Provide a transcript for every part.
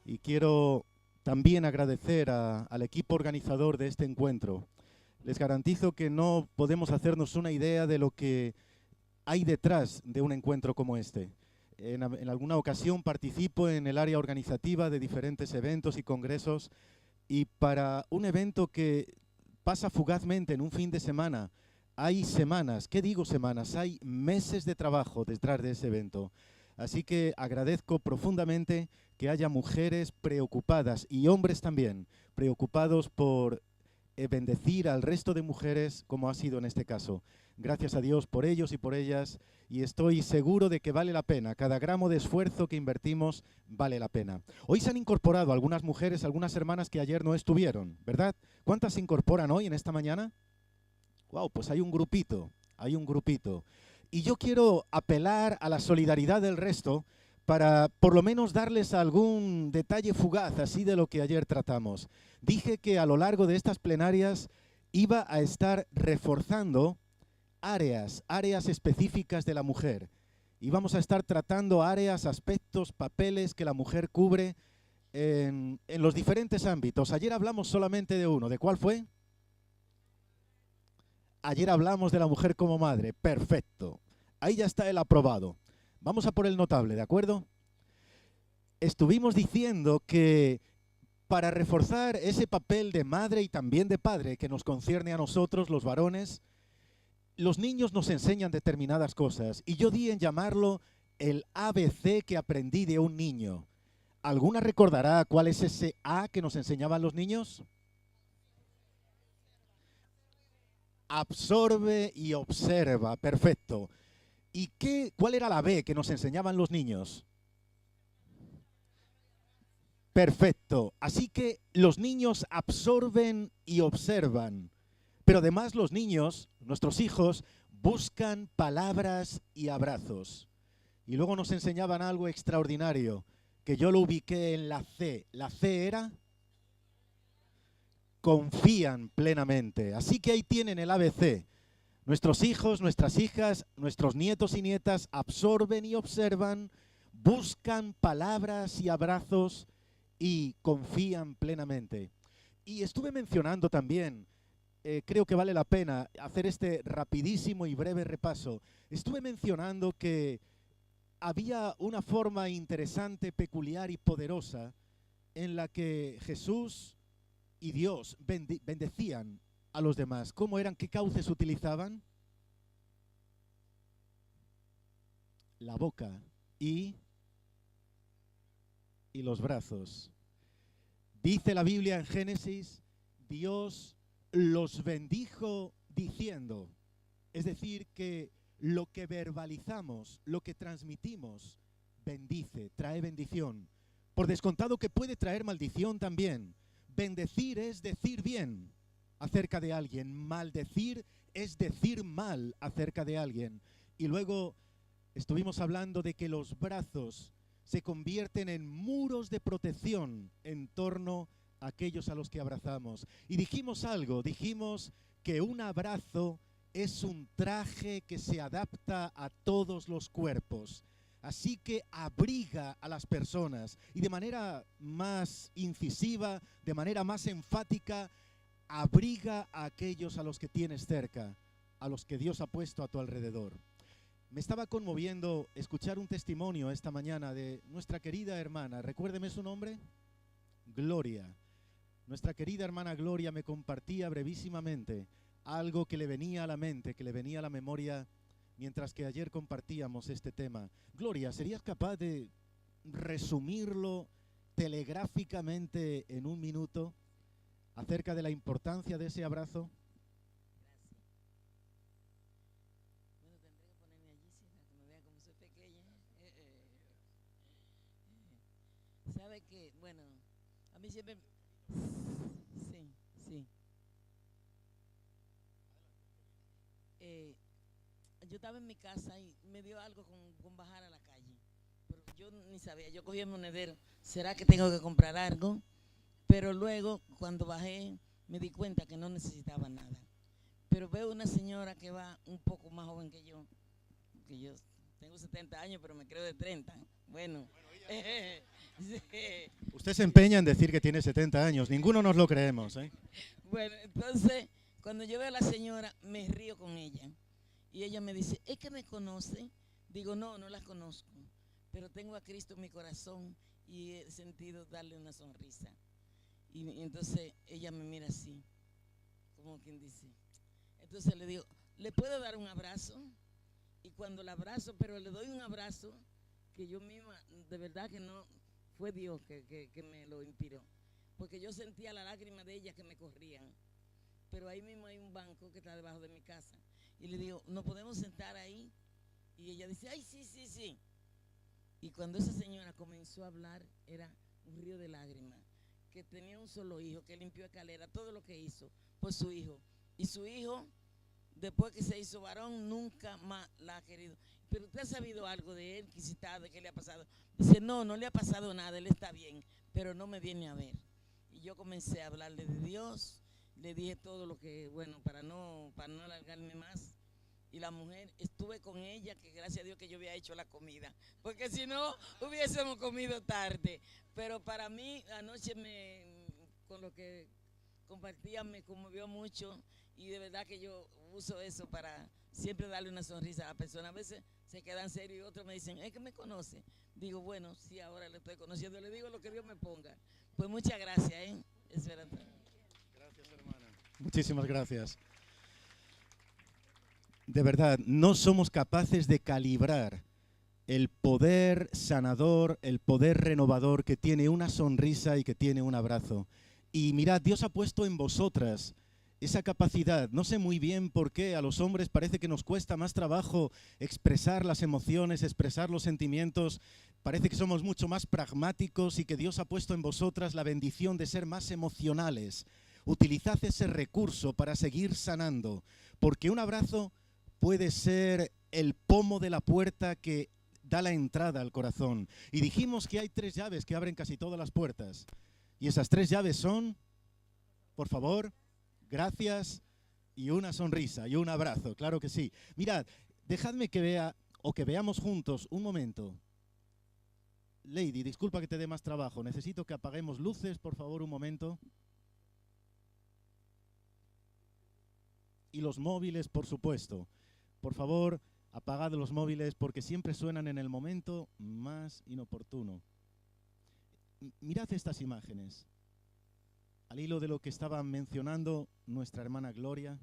y quiero también agradecer al equipo organizador de este encuentro. Les garantizo que no podemos hacernos una idea de lo que hay detrás de un encuentro como este. En alguna ocasión participo en el área organizativa de diferentes eventos y congresos, y para un evento que pasa fugazmente en un fin de semana, hay semanas, ¿qué digo semanas? Hay meses de trabajo detrás de ese evento. Así que agradezco profundamente que haya mujeres preocupadas y hombres también preocupados por bendecir al resto de mujeres como ha sido en este caso. Gracias a Dios por ellos y por ellas, y estoy seguro de que vale la pena. Cada gramo de esfuerzo que invertimos vale la pena. Hoy se han incorporado algunas mujeres, algunas hermanas que ayer no estuvieron, ¿verdad? ¿Cuántas se incorporan hoy en esta mañana? Wow, pues hay un grupito, hay un grupito. Y yo quiero apelar a la solidaridad del resto para por lo menos darles algún detalle fugaz así de lo que ayer tratamos. Dije que a lo largo de estas plenarias iba a estar reforzando áreas específicas de la mujer. Y vamos a estar tratando áreas, aspectos, papeles que la mujer cubre en los diferentes ámbitos. Ayer hablamos solamente de uno. ¿De cuál fue? Ayer hablamos de la mujer como madre. Perfecto. Ahí ya está el aprobado. Vamos a por el notable, ¿de acuerdo? Estuvimos diciendo que para reforzar ese papel de madre y también de padre que nos concierne a nosotros, los varones, los niños nos enseñan determinadas cosas, y yo di en llamarlo el ABC que aprendí de un niño. ¿Alguna recordará cuál es ese A que nos enseñaban los niños? Absorbe y observa, perfecto. ¿Y cuál era la B que nos enseñaban los niños? Perfecto. Así que los niños absorben y observan. Pero además los niños, nuestros hijos, buscan palabras y abrazos. Y luego nos enseñaban algo extraordinario, que yo lo ubiqué en la C. La C era: confían plenamente. Así que ahí tienen el ABC. Nuestros hijos, nuestras hijas, nuestros nietos y nietas absorben y observan, buscan palabras y abrazos y confían plenamente. Y estuve mencionando también, creo que vale la pena hacer este rapidísimo y breve repaso. Estuve mencionando que había una forma interesante, peculiar y poderosa en la que Jesús y Dios bendecían a los demás. ¿Cómo eran? ¿Qué cauces utilizaban? La boca y los brazos. Dice la Biblia en Génesis, Dios los bendijo diciendo, es decir, que lo que verbalizamos, lo que transmitimos, bendice, trae bendición. Por descontado que puede traer maldición también. Bendecir es decir bien acerca de alguien, maldecir es decir mal acerca de alguien. Y luego estuvimos hablando de que los brazos se convierten en muros de protección en torno a aquellos a los que abrazamos. Y dijimos algo, dijimos que un abrazo es un traje que se adapta a todos los cuerpos. Así que abriga a las personas y de manera más incisiva, de manera más enfática, abriga a aquellos a los que tienes cerca, a los que Dios ha puesto a tu alrededor. Me estaba conmoviendo escuchar un testimonio esta mañana de nuestra querida hermana. Recuérdeme su nombre. Gloria. Nuestra querida hermana Gloria me compartía brevísimamente algo que le venía a la mente, que le venía a la memoria mientras que ayer compartíamos este tema. Gloria, ¿serías capaz de resumirlo telegráficamente en un minuto acerca de la importancia de ese abrazo? Sabe que, bueno, a mí siempre, sí, sí. Yo estaba en mi casa y me dio algo con bajar a la calle, pero yo ni sabía, yo cogí el monedero, ¿será que tengo que comprar algo? Pero luego, cuando bajé, me di cuenta que no necesitaba nada. Pero veo una señora que va un poco más joven que yo tengo 70 años, pero me creo de 30. Bueno, Sí. Usted se empeña en decir que tiene 70 años. Ninguno nos lo creemos, ¿eh? Bueno, entonces, cuando yo veo a la señora, me río con ella. Y ella me dice, ¿es que me conoce? Digo, no, no la conozco. Pero tengo a Cristo en mi corazón y he sentido darle una sonrisa. Y entonces ella me mira así, como quien dice. Entonces le digo, ¿le puedo dar un abrazo? Y cuando la abrazo, pero le doy un abrazo que yo misma, de verdad que no, fue Dios que me lo inspiró. Porque yo sentía la lágrima de ella que me corrían. Pero ahí mismo hay un banco que está debajo de mi casa. Y le digo, ¿nos podemos sentar ahí? Y ella dice, ay, sí, sí, sí. Y cuando esa señora comenzó a hablar, era un río de lágrimas. Que tenía un solo hijo, que limpió escalera, todo lo que hizo por su hijo. Y su hijo, después que se hizo varón, nunca más la ha querido. Pero usted ha sabido algo de él, quizá de qué le ha pasado. Dice, no, no le ha pasado nada, él está bien, pero no me viene a ver. Y yo comencé a hablarle de Dios, le dije todo lo que, bueno, para no alargarme más. Y la mujer, estuve con ella, que gracias a Dios que yo había hecho la comida, porque si no, hubiésemos comido tarde. Pero para mí, anoche con lo que compartía me conmovió mucho y de verdad que yo uso eso para siempre darle una sonrisa a la persona. A veces se quedan serios y otros me dicen, es que me conoce. Digo, bueno, sí, ahora le estoy conociendo, le digo lo que Dios me ponga. Pues muchas gracias, ¿eh? Esperanza. Gracias, hermana. Muchísimas gracias. De verdad, no somos capaces de calibrar el poder sanador, el poder renovador que tiene una sonrisa y que tiene un abrazo. Y mirad, Dios ha puesto en vosotras esa capacidad. No sé muy bien por qué a los hombres parece que nos cuesta más trabajo expresar las emociones, expresar los sentimientos. Parece que somos mucho más pragmáticos y que Dios ha puesto en vosotras la bendición de ser más emocionales. Utilizad ese recurso para seguir sanando, porque un abrazo puede ser el pomo de la puerta que da la entrada al corazón. Y dijimos que hay 3 llaves que abren casi todas las puertas. Y esas 3 llaves son, por favor, gracias y una sonrisa y un abrazo. Claro que sí. Mirad, dejadme que vea o que veamos juntos un momento. Lady, disculpa que te dé más trabajo. Necesito que apaguemos luces, por favor, un momento. Y los móviles, por supuesto. Por favor, apagad los móviles porque siempre suenan en el momento más inoportuno. Mirad estas imágenes. Al hilo de lo que estaba mencionando nuestra hermana Gloria.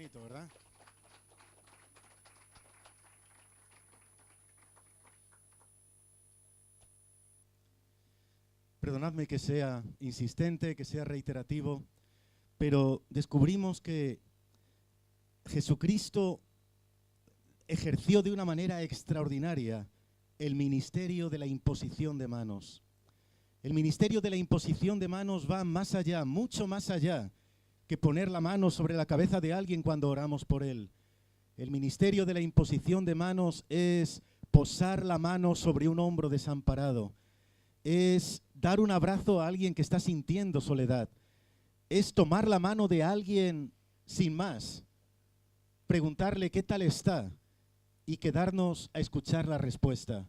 bonito, ¿verdad? Perdonadme que sea insistente, que sea reiterativo, pero descubrimos que Jesucristo ejerció de una manera extraordinaria el ministerio de la imposición de manos. El ministerio de la imposición de manos va más allá, mucho más allá que poner la mano sobre la cabeza de alguien cuando oramos por él. El ministerio de la imposición de manos es posar la mano sobre un hombro desamparado, es dar un abrazo a alguien que está sintiendo soledad, es tomar la mano de alguien sin más, preguntarle qué tal está y quedarnos a escuchar la respuesta.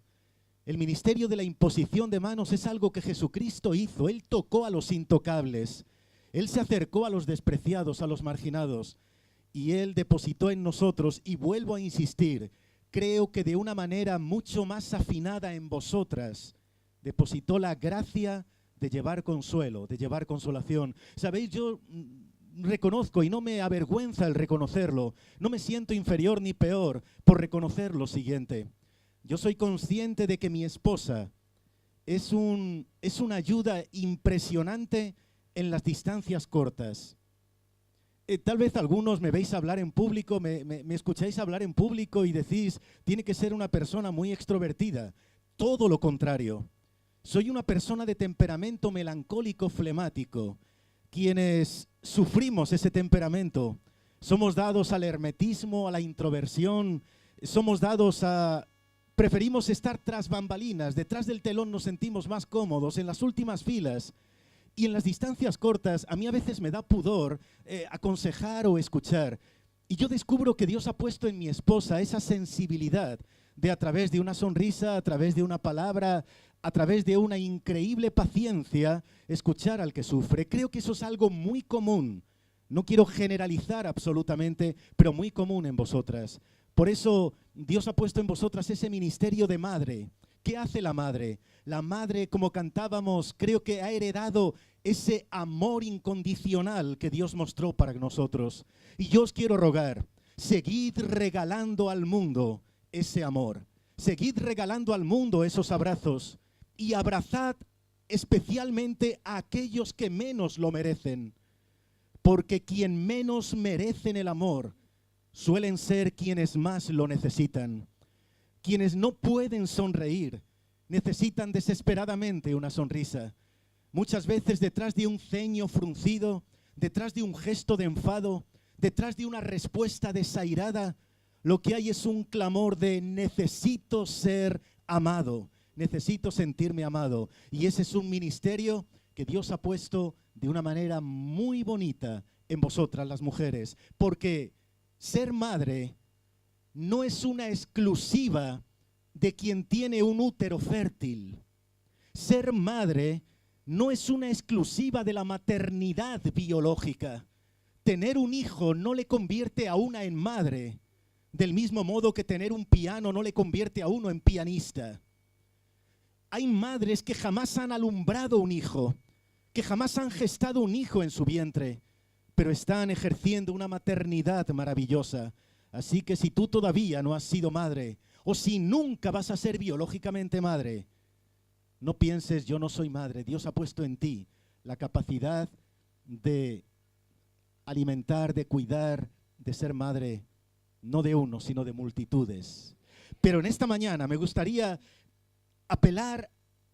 El ministerio de la imposición de manos es algo que Jesucristo hizo. Él tocó a los intocables, Él se acercó a los despreciados, a los marginados, y Él depositó en nosotros, y vuelvo a insistir, creo que de una manera mucho más afinada en vosotras, depositó la gracia de llevar consuelo, de llevar consolación. Sabéis, yo reconozco, y no me avergüenza el reconocerlo, no me siento inferior ni peor por reconocer lo siguiente. Yo soy consciente de que mi esposa es una ayuda impresionante en las distancias cortas. Tal vez algunos me veis hablar en público, me escucháis hablar en público y decís, tiene que ser una persona muy extrovertida. Todo lo contrario. Soy una persona de temperamento melancólico flemático. Quienes sufrimos ese temperamento, somos dados al hermetismo, a la introversión, somos dados preferimos estar tras bambalinas, detrás del telón nos sentimos más cómodos, en las últimas filas. Y en las distancias cortas, a mí a veces me da pudor aconsejar o escuchar. Y yo descubro que Dios ha puesto en mi esposa esa sensibilidad de a través de una sonrisa, a través de una palabra, a través de una increíble paciencia, escuchar al que sufre. Creo que eso es algo muy común. No quiero generalizar absolutamente, pero muy común en vosotras. Por eso Dios ha puesto en vosotras ese ministerio de madre. ¿Qué hace la madre? La madre, como cantábamos, creo que ha heredado ese amor incondicional que Dios mostró para nosotros. Y yo os quiero rogar, seguid regalando al mundo ese amor. Seguid regalando al mundo esos abrazos y abrazad especialmente a aquellos que menos lo merecen. Porque quien menos merecen el amor suelen ser quienes más lo necesitan. Quienes no pueden sonreír necesitan desesperadamente una sonrisa. Muchas veces detrás de un ceño fruncido, detrás de un gesto de enfado, detrás de una respuesta desairada, lo que hay es un clamor de necesito ser amado, necesito sentirme amado. Y ese es un ministerio que Dios ha puesto de una manera muy bonita en vosotras las mujeres, porque ser madre no es una exclusiva de quien tiene un útero fértil. Ser madre no es una exclusiva de la maternidad biológica. Tener un hijo no le convierte a una en madre, del mismo modo que tener un piano no le convierte a uno en pianista. Hay madres que jamás han alumbrado un hijo, que jamás han gestado un hijo en su vientre, pero están ejerciendo una maternidad maravillosa. Así que si tú todavía no has sido madre, o si nunca vas a ser biológicamente madre, no pienses, yo no soy madre. Dios ha puesto en ti la capacidad de alimentar, de cuidar, de ser madre, no de uno, sino de multitudes. Pero en esta mañana me gustaría apelar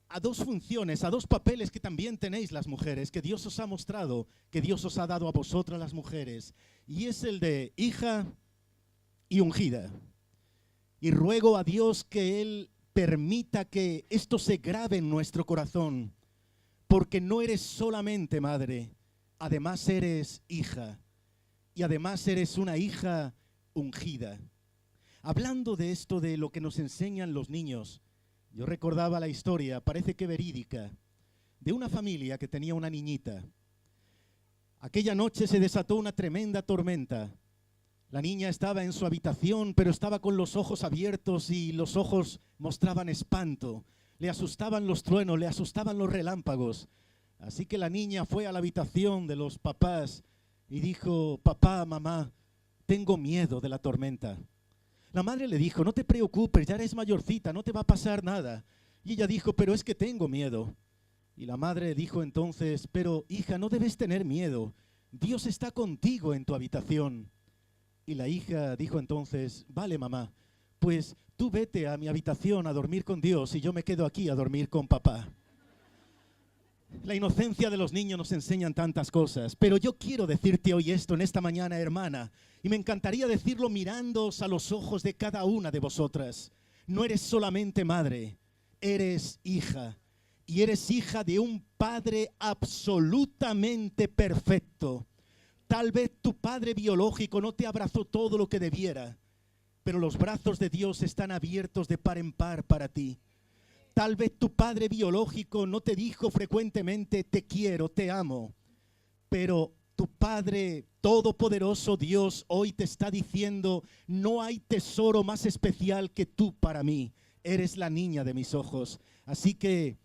a dos funciones, a dos papeles que también tenéis las mujeres, que Dios os ha mostrado, que Dios os ha dado a vosotras las mujeres. Y es el de hija y ungida. Y ruego a Dios que Él permita que esto se grabe en nuestro corazón, porque no eres solamente madre, además eres hija, y además eres una hija ungida. Hablando de esto, de lo que nos enseñan los niños, yo recordaba la historia, parece que verídica, de una familia que tenía una niñita. Aquella noche se desató una tremenda tormenta. La niña estaba en su habitación, pero estaba con los ojos abiertos y los ojos mostraban espanto. Le asustaban los truenos, le asustaban los relámpagos. Así que la niña fue a la habitación de los papás y dijo, papá, mamá, tengo miedo de la tormenta. La madre le dijo, no te preocupes, ya eres mayorcita, no te va a pasar nada. Y ella dijo, pero es que tengo miedo. Y la madre dijo entonces, pero hija, no debes tener miedo. Dios está contigo en tu habitación. Y la hija dijo entonces, vale mamá, pues tú vete a mi habitación a dormir con Dios y yo me quedo aquí a dormir con papá. La inocencia de los niños nos enseñan tantas cosas, pero yo quiero decirte hoy esto en esta mañana, hermana, y me encantaría decirlo mirándoos a los ojos de cada una de vosotras. No eres solamente madre, eres hija, y eres hija de un padre absolutamente perfecto. Tal vez tu padre biológico no te abrazó todo lo que debiera, pero los brazos de Dios están abiertos de par en par para ti. Tal vez tu padre biológico no te dijo frecuentemente, te quiero, te amo. Pero tu Padre Todopoderoso, Dios, hoy te está diciendo, no hay tesoro más especial que tú para mí. Eres la niña de mis ojos. Así que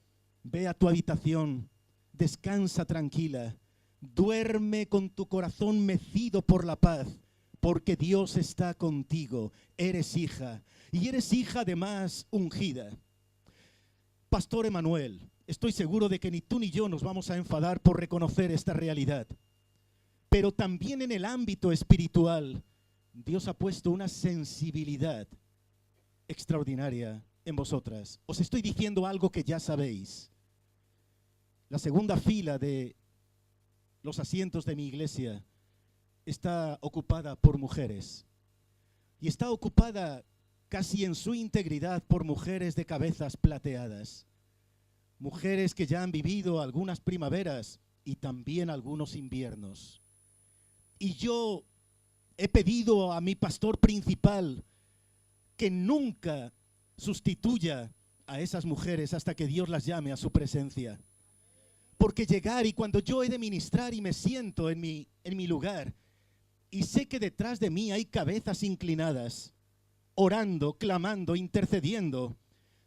ve a tu habitación, descansa tranquila, duerme con tu corazón mecido por la paz, porque Dios está contigo. Eres hija, y eres hija además ungida. Pastor Emanuel, estoy seguro de que ni tú ni yo nos vamos a enfadar por reconocer esta realidad. Pero también en el ámbito espiritual, Dios ha puesto una sensibilidad extraordinaria en vosotras. Os estoy diciendo algo que ya sabéis. La segunda fila de los asientos de mi iglesia está ocupada por mujeres. Y está ocupada casi en su integridad por mujeres de cabezas plateadas. Mujeres que ya han vivido algunas primaveras y también algunos inviernos. Y yo he pedido a mi pastor principal que nunca sustituya a esas mujeres hasta que Dios las llame a su presencia. Porque llegar y cuando yo he de ministrar y me siento en mi lugar y sé que detrás de mí hay cabezas inclinadas, orando, clamando, intercediendo,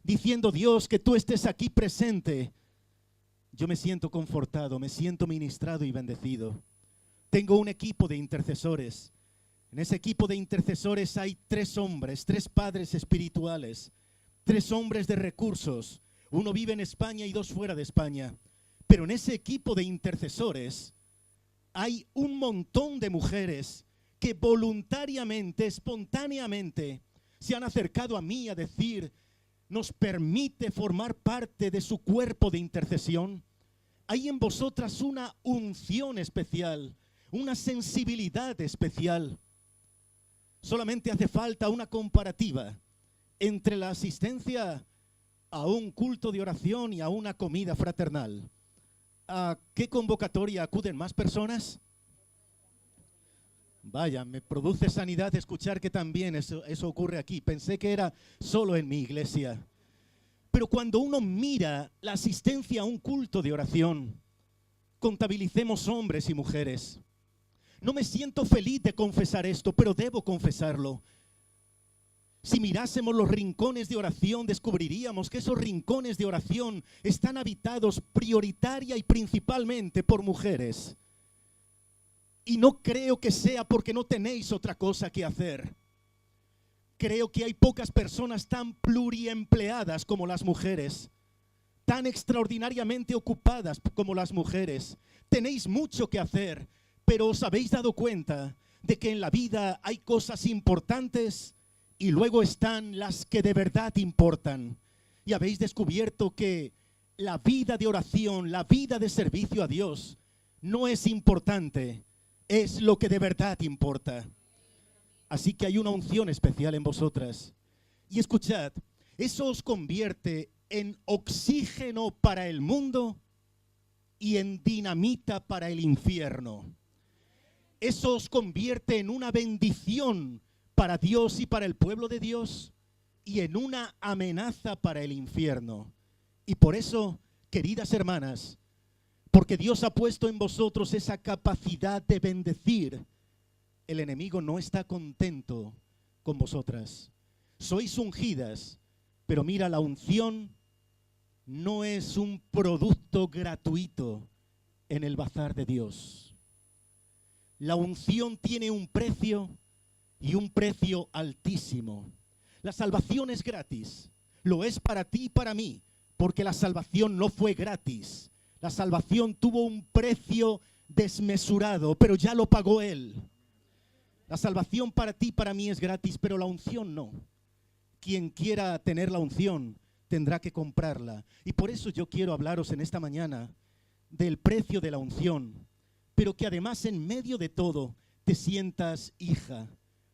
diciendo, Dios, que tú estés aquí presente, yo me siento confortado, me siento ministrado y bendecido. Tengo un equipo de intercesores. En ese equipo de intercesores hay 3 hombres, 3 padres espirituales, 3 hombres de recursos. Uno vive en España y 2 fuera de España. Pero en ese equipo de intercesores hay un montón de mujeres que voluntariamente, espontáneamente, se han acercado a mí a decir, ¿nos permite formar parte de su cuerpo de intercesión? Hay en vosotras una unción especial, una sensibilidad especial. Solamente hace falta una comparativa entre la asistencia a un culto de oración y a una comida fraternal. ¿A qué convocatoria acuden más personas? Vaya, me produce sanidad escuchar que también eso ocurre aquí. Pensé que era solo en mi iglesia. Pero cuando uno mira la asistencia a un culto de oración, contabilicemos hombres y mujeres. No me siento feliz de confesar esto, pero debo confesarlo. Si mirásemos los rincones de oración, descubriríamos que esos rincones de oración están habitados prioritaria y principalmente por mujeres. Y no creo que sea porque no tenéis otra cosa que hacer. Creo que hay pocas personas tan pluriempleadas como las mujeres, tan extraordinariamente ocupadas como las mujeres. Tenéis mucho que hacer, pero os habéis dado cuenta de que en la vida hay cosas importantes y luego están las que de verdad importan. Y habéis descubierto que la vida de oración, la vida de servicio a Dios no es importante, es lo que de verdad importa. Así que hay una unción especial en vosotras. Y escuchad, eso os convierte en oxígeno para el mundo y en dinamita para el infierno. Eso os convierte en una bendición para Dios y para el pueblo de Dios y en una amenaza para el infierno. Y por eso, queridas hermanas, porque Dios ha puesto en vosotros esa capacidad de bendecir, el enemigo no está contento con vosotras. Sois ungidas, pero mira, la unción no es un producto gratuito en el bazar de Dios. La unción tiene un precio y un precio altísimo. La salvación es gratis, lo es para ti y para mí, porque la salvación no fue gratis. La salvación tuvo un precio desmesurado, pero ya lo pagó Él. La salvación para ti y para mí es gratis, pero la unción no. Quien quiera tener la unción tendrá que comprarla. Y por eso yo quiero hablaros en esta mañana del precio de la unción, pero que además en medio de todo te sientas hija,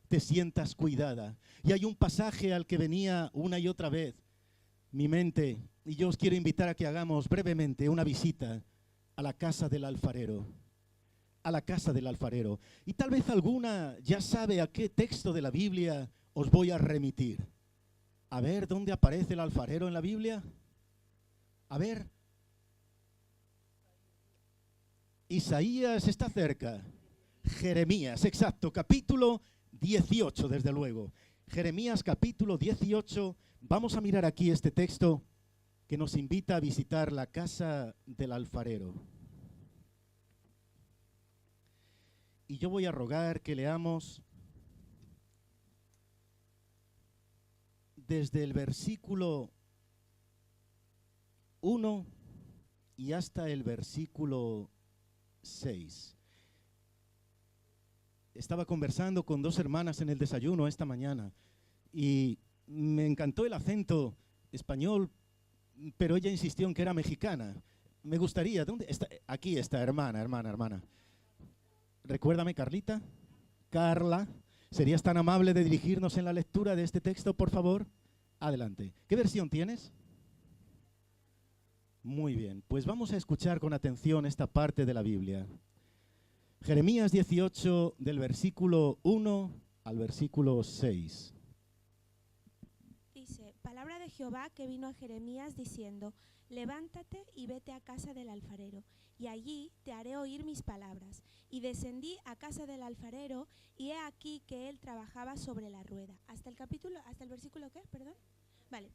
te sientas cuidada. Y hay un pasaje al que venía una y otra vez mi mente, y yo os quiero invitar a que hagamos brevemente una visita a la casa del alfarero. A la casa del alfarero. Y tal vez alguna ya sabe a qué texto de la Biblia os voy a remitir. A ver, ¿dónde aparece el alfarero en la Biblia? A ver. Isaías está cerca. Jeremías, exacto, capítulo 18, desde luego. Jeremías capítulo 18. Vamos a mirar aquí este texto que nos invita a visitar la casa del alfarero. Y yo voy a rogar que leamos desde el versículo 1 y hasta el versículo 6. Estaba conversando con dos hermanas en el desayuno esta mañana y me encantó el acento español, pero ella insistió en que era mexicana. Me gustaría, ¿dónde está? Aquí está, hermana. Recuérdame, Carlita. Carla, ¿serías tan amable de dirigirnos en la lectura de este texto, por favor? Adelante. ¿Qué versión tienes? Muy bien, pues vamos a escuchar con atención esta parte de la Biblia. Jeremías 18, del versículo 1 al versículo 6. Dice, palabra de Jehová que vino a Jeremías diciendo, levántate y vete a casa del alfarero, y allí te haré oír mis palabras. Y descendí a casa del alfarero, y he aquí que él trabajaba sobre la rueda. ¿Hasta el versículo qué? Perdón. Vale.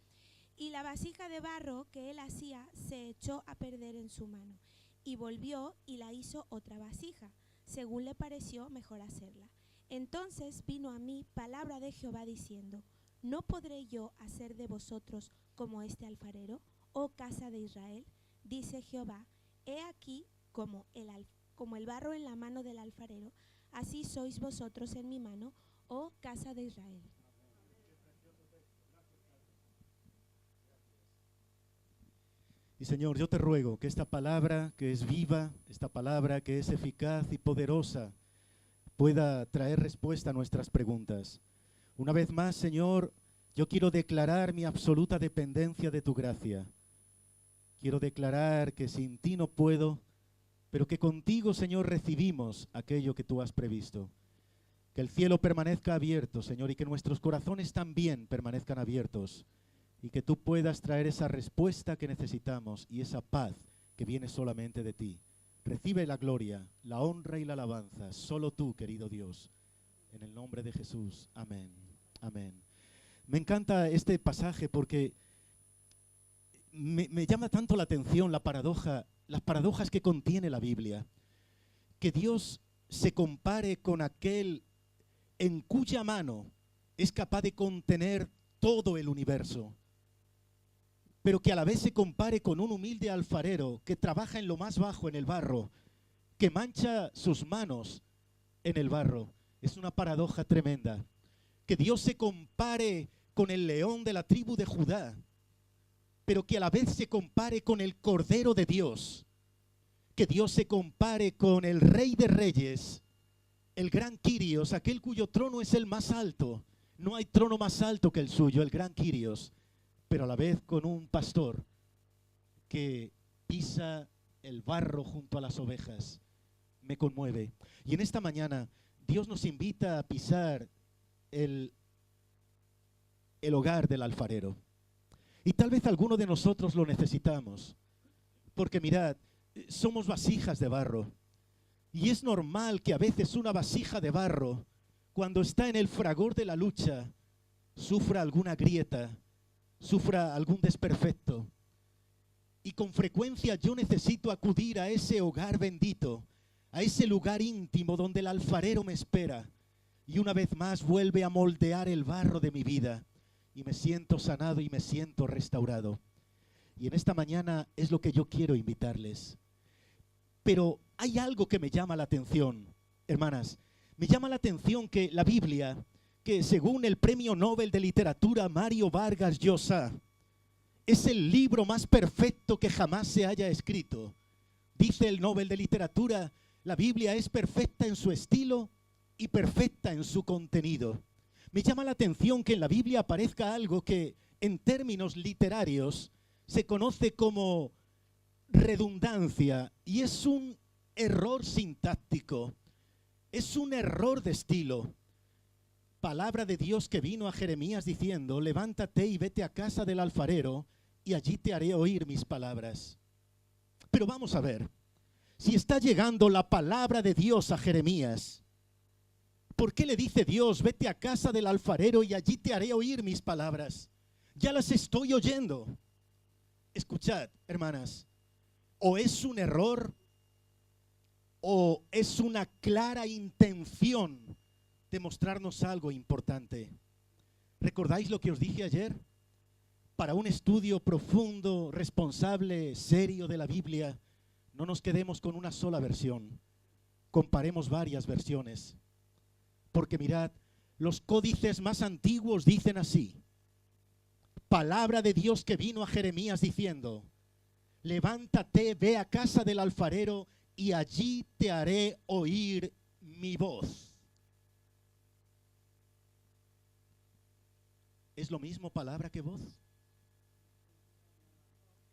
Y la vasija de barro que él hacía se echó a perder en su mano, y volvió y la hizo otra vasija, según le pareció mejor hacerla. Entonces vino a mí palabra de Jehová diciendo, ¿no podré yo hacer de vosotros como este alfarero, oh casa de Israel? Dice Jehová, he aquí como el barro en la mano del alfarero, así sois vosotros en mi mano, oh casa de Israel. Y Señor, yo te ruego que esta palabra que es viva, esta palabra que es eficaz y poderosa, pueda traer respuesta a nuestras preguntas. Una vez más, Señor, yo quiero declarar mi absoluta dependencia de tu gracia. Quiero declarar que sin ti no puedo, pero que contigo, Señor, recibimos aquello que tú has previsto. Que el cielo permanezca abierto, Señor, y que nuestros corazones también permanezcan abiertos. Y que tú puedas traer esa respuesta que necesitamos y esa paz que viene solamente de ti. Recibe la gloria, la honra y la alabanza, solo tú, querido Dios. En el nombre de Jesús. Amén. Amén. Me encanta este pasaje porque me llama tanto la atención las paradojas que contiene la Biblia. Que Dios se compare con aquel en cuya mano es capaz de contener todo el universo, pero que a la vez se compare con un humilde alfarero que trabaja en lo más bajo, en el barro, que mancha sus manos en el barro. Es una paradoja tremenda. Que Dios se compare con el león de la tribu de Judá, pero que a la vez se compare con el Cordero de Dios. Que Dios se compare con el Rey de Reyes, el gran Kyrios, aquel cuyo trono es el más alto. No hay trono más alto que el suyo, el gran Kyrios, pero a la vez con un pastor que pisa el barro junto a las ovejas. Me conmueve. Y en esta mañana Dios nos invita a pisar el hogar del alfarero. Y tal vez alguno de nosotros lo necesitamos, porque mirad, somos vasijas de barro. Y es normal que a veces una vasija de barro, cuando está en el fragor de la lucha, sufra alguna grieta, sufra algún desperfecto. Y con frecuencia yo necesito acudir a ese hogar bendito, a ese lugar íntimo donde el alfarero me espera, y una vez más vuelve a moldear el barro de mi vida y me siento sanado y me siento restaurado. Y en esta mañana es lo que yo quiero invitarles. Pero hay algo que me llama la atención, hermanas. Me llama la atención que la Biblia, que según el Premio Nobel de Literatura Mario Vargas Llosa, es el libro más perfecto que jamás se haya escrito. Dice el Nobel de Literatura, la Biblia es perfecta en su estilo y perfecta en su contenido. Me llama la atención que en la Biblia aparezca algo que en términos literarios se conoce como redundancia, y es un error sintáctico, es un error de estilo. Palabra de Dios que vino a Jeremías diciendo, levántate y vete a casa del alfarero y allí te haré oír mis palabras. Pero vamos a ver, si está llegando la palabra de Dios a Jeremías, ¿por qué le dice Dios, vete a casa del alfarero y allí te haré oír mis palabras? Ya las estoy oyendo. Escuchad, hermanas, o es un error o es una clara intención de mostrarnos algo importante. ¿Recordáis lo que os dije ayer? Para un estudio profundo, responsable, serio de la Biblia, no nos quedemos con una sola versión. Comparemos varias versiones. Porque mirad, los códices más antiguos dicen así. Palabra de Dios que vino a Jeremías diciendo, levántate, ve a casa del alfarero y allí te haré oír mi voz. ¿Es lo mismo palabra que voz?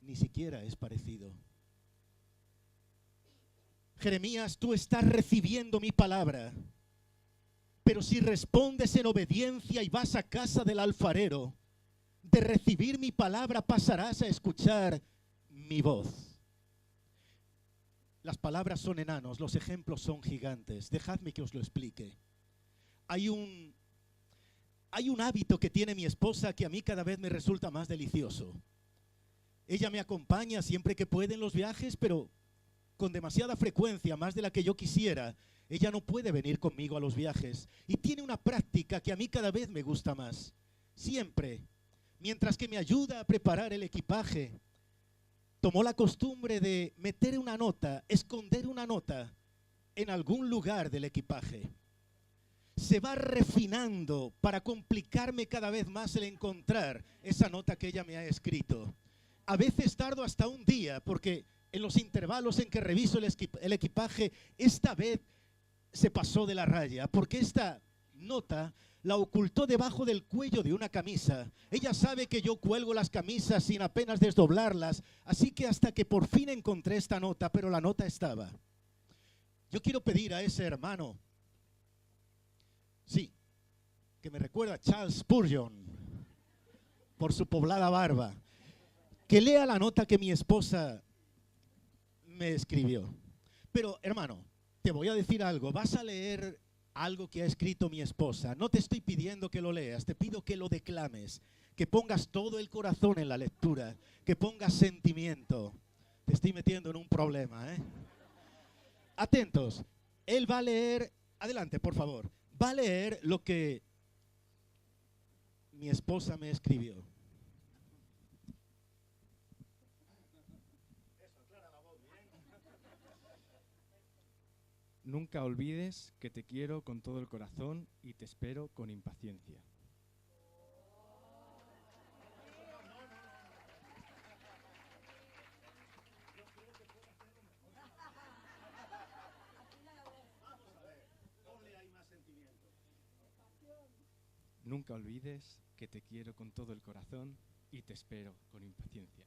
Ni siquiera es parecido. Jeremías, tú estás recibiendo mi palabra, pero si respondes en obediencia y vas a casa del alfarero, de recibir mi palabra pasarás a escuchar mi voz. Las palabras son enanos, los ejemplos son gigantes. Dejadme que os lo explique. Hay un hábito que tiene mi esposa que a mí cada vez me resulta más delicioso. Ella me acompaña siempre que puede en los viajes, pero con demasiada frecuencia, más de la que yo quisiera. Ella no puede venir conmigo a los viajes y tiene una práctica que a mí cada vez me gusta más. Siempre, mientras que me ayuda a preparar el equipaje, tomó la costumbre de meter una nota, esconder una nota en algún lugar del equipaje. Se va refinando para complicarme cada vez más el encontrar esa nota que ella me ha escrito. A veces tardo hasta un día porque en los intervalos en que reviso el equipaje, esta vez se pasó de la raya, porque esta nota la ocultó debajo del cuello de una camisa. Ella sabe que yo cuelgo las camisas sin apenas desdoblarlas, así que hasta que por fin encontré esta nota, pero la nota estaba. Yo quiero pedir a ese hermano, sí, que me recuerda a Charles Spurgeon, por su poblada barba, que lea la nota que mi esposa me escribió. Pero, hermano, te voy a decir algo, vas a leer algo que ha escrito mi esposa. No te estoy pidiendo que lo leas, te pido que lo declames, que pongas todo el corazón en la lectura, que pongas sentimiento. Te estoy metiendo en un problema, ¿eh? Atentos, él va a leer, adelante por favor, va a leer lo que mi esposa me escribió. Nunca olvides que te quiero con todo el corazón y te espero con impaciencia. Nunca olvides que te quiero con todo el corazón y te espero con impaciencia.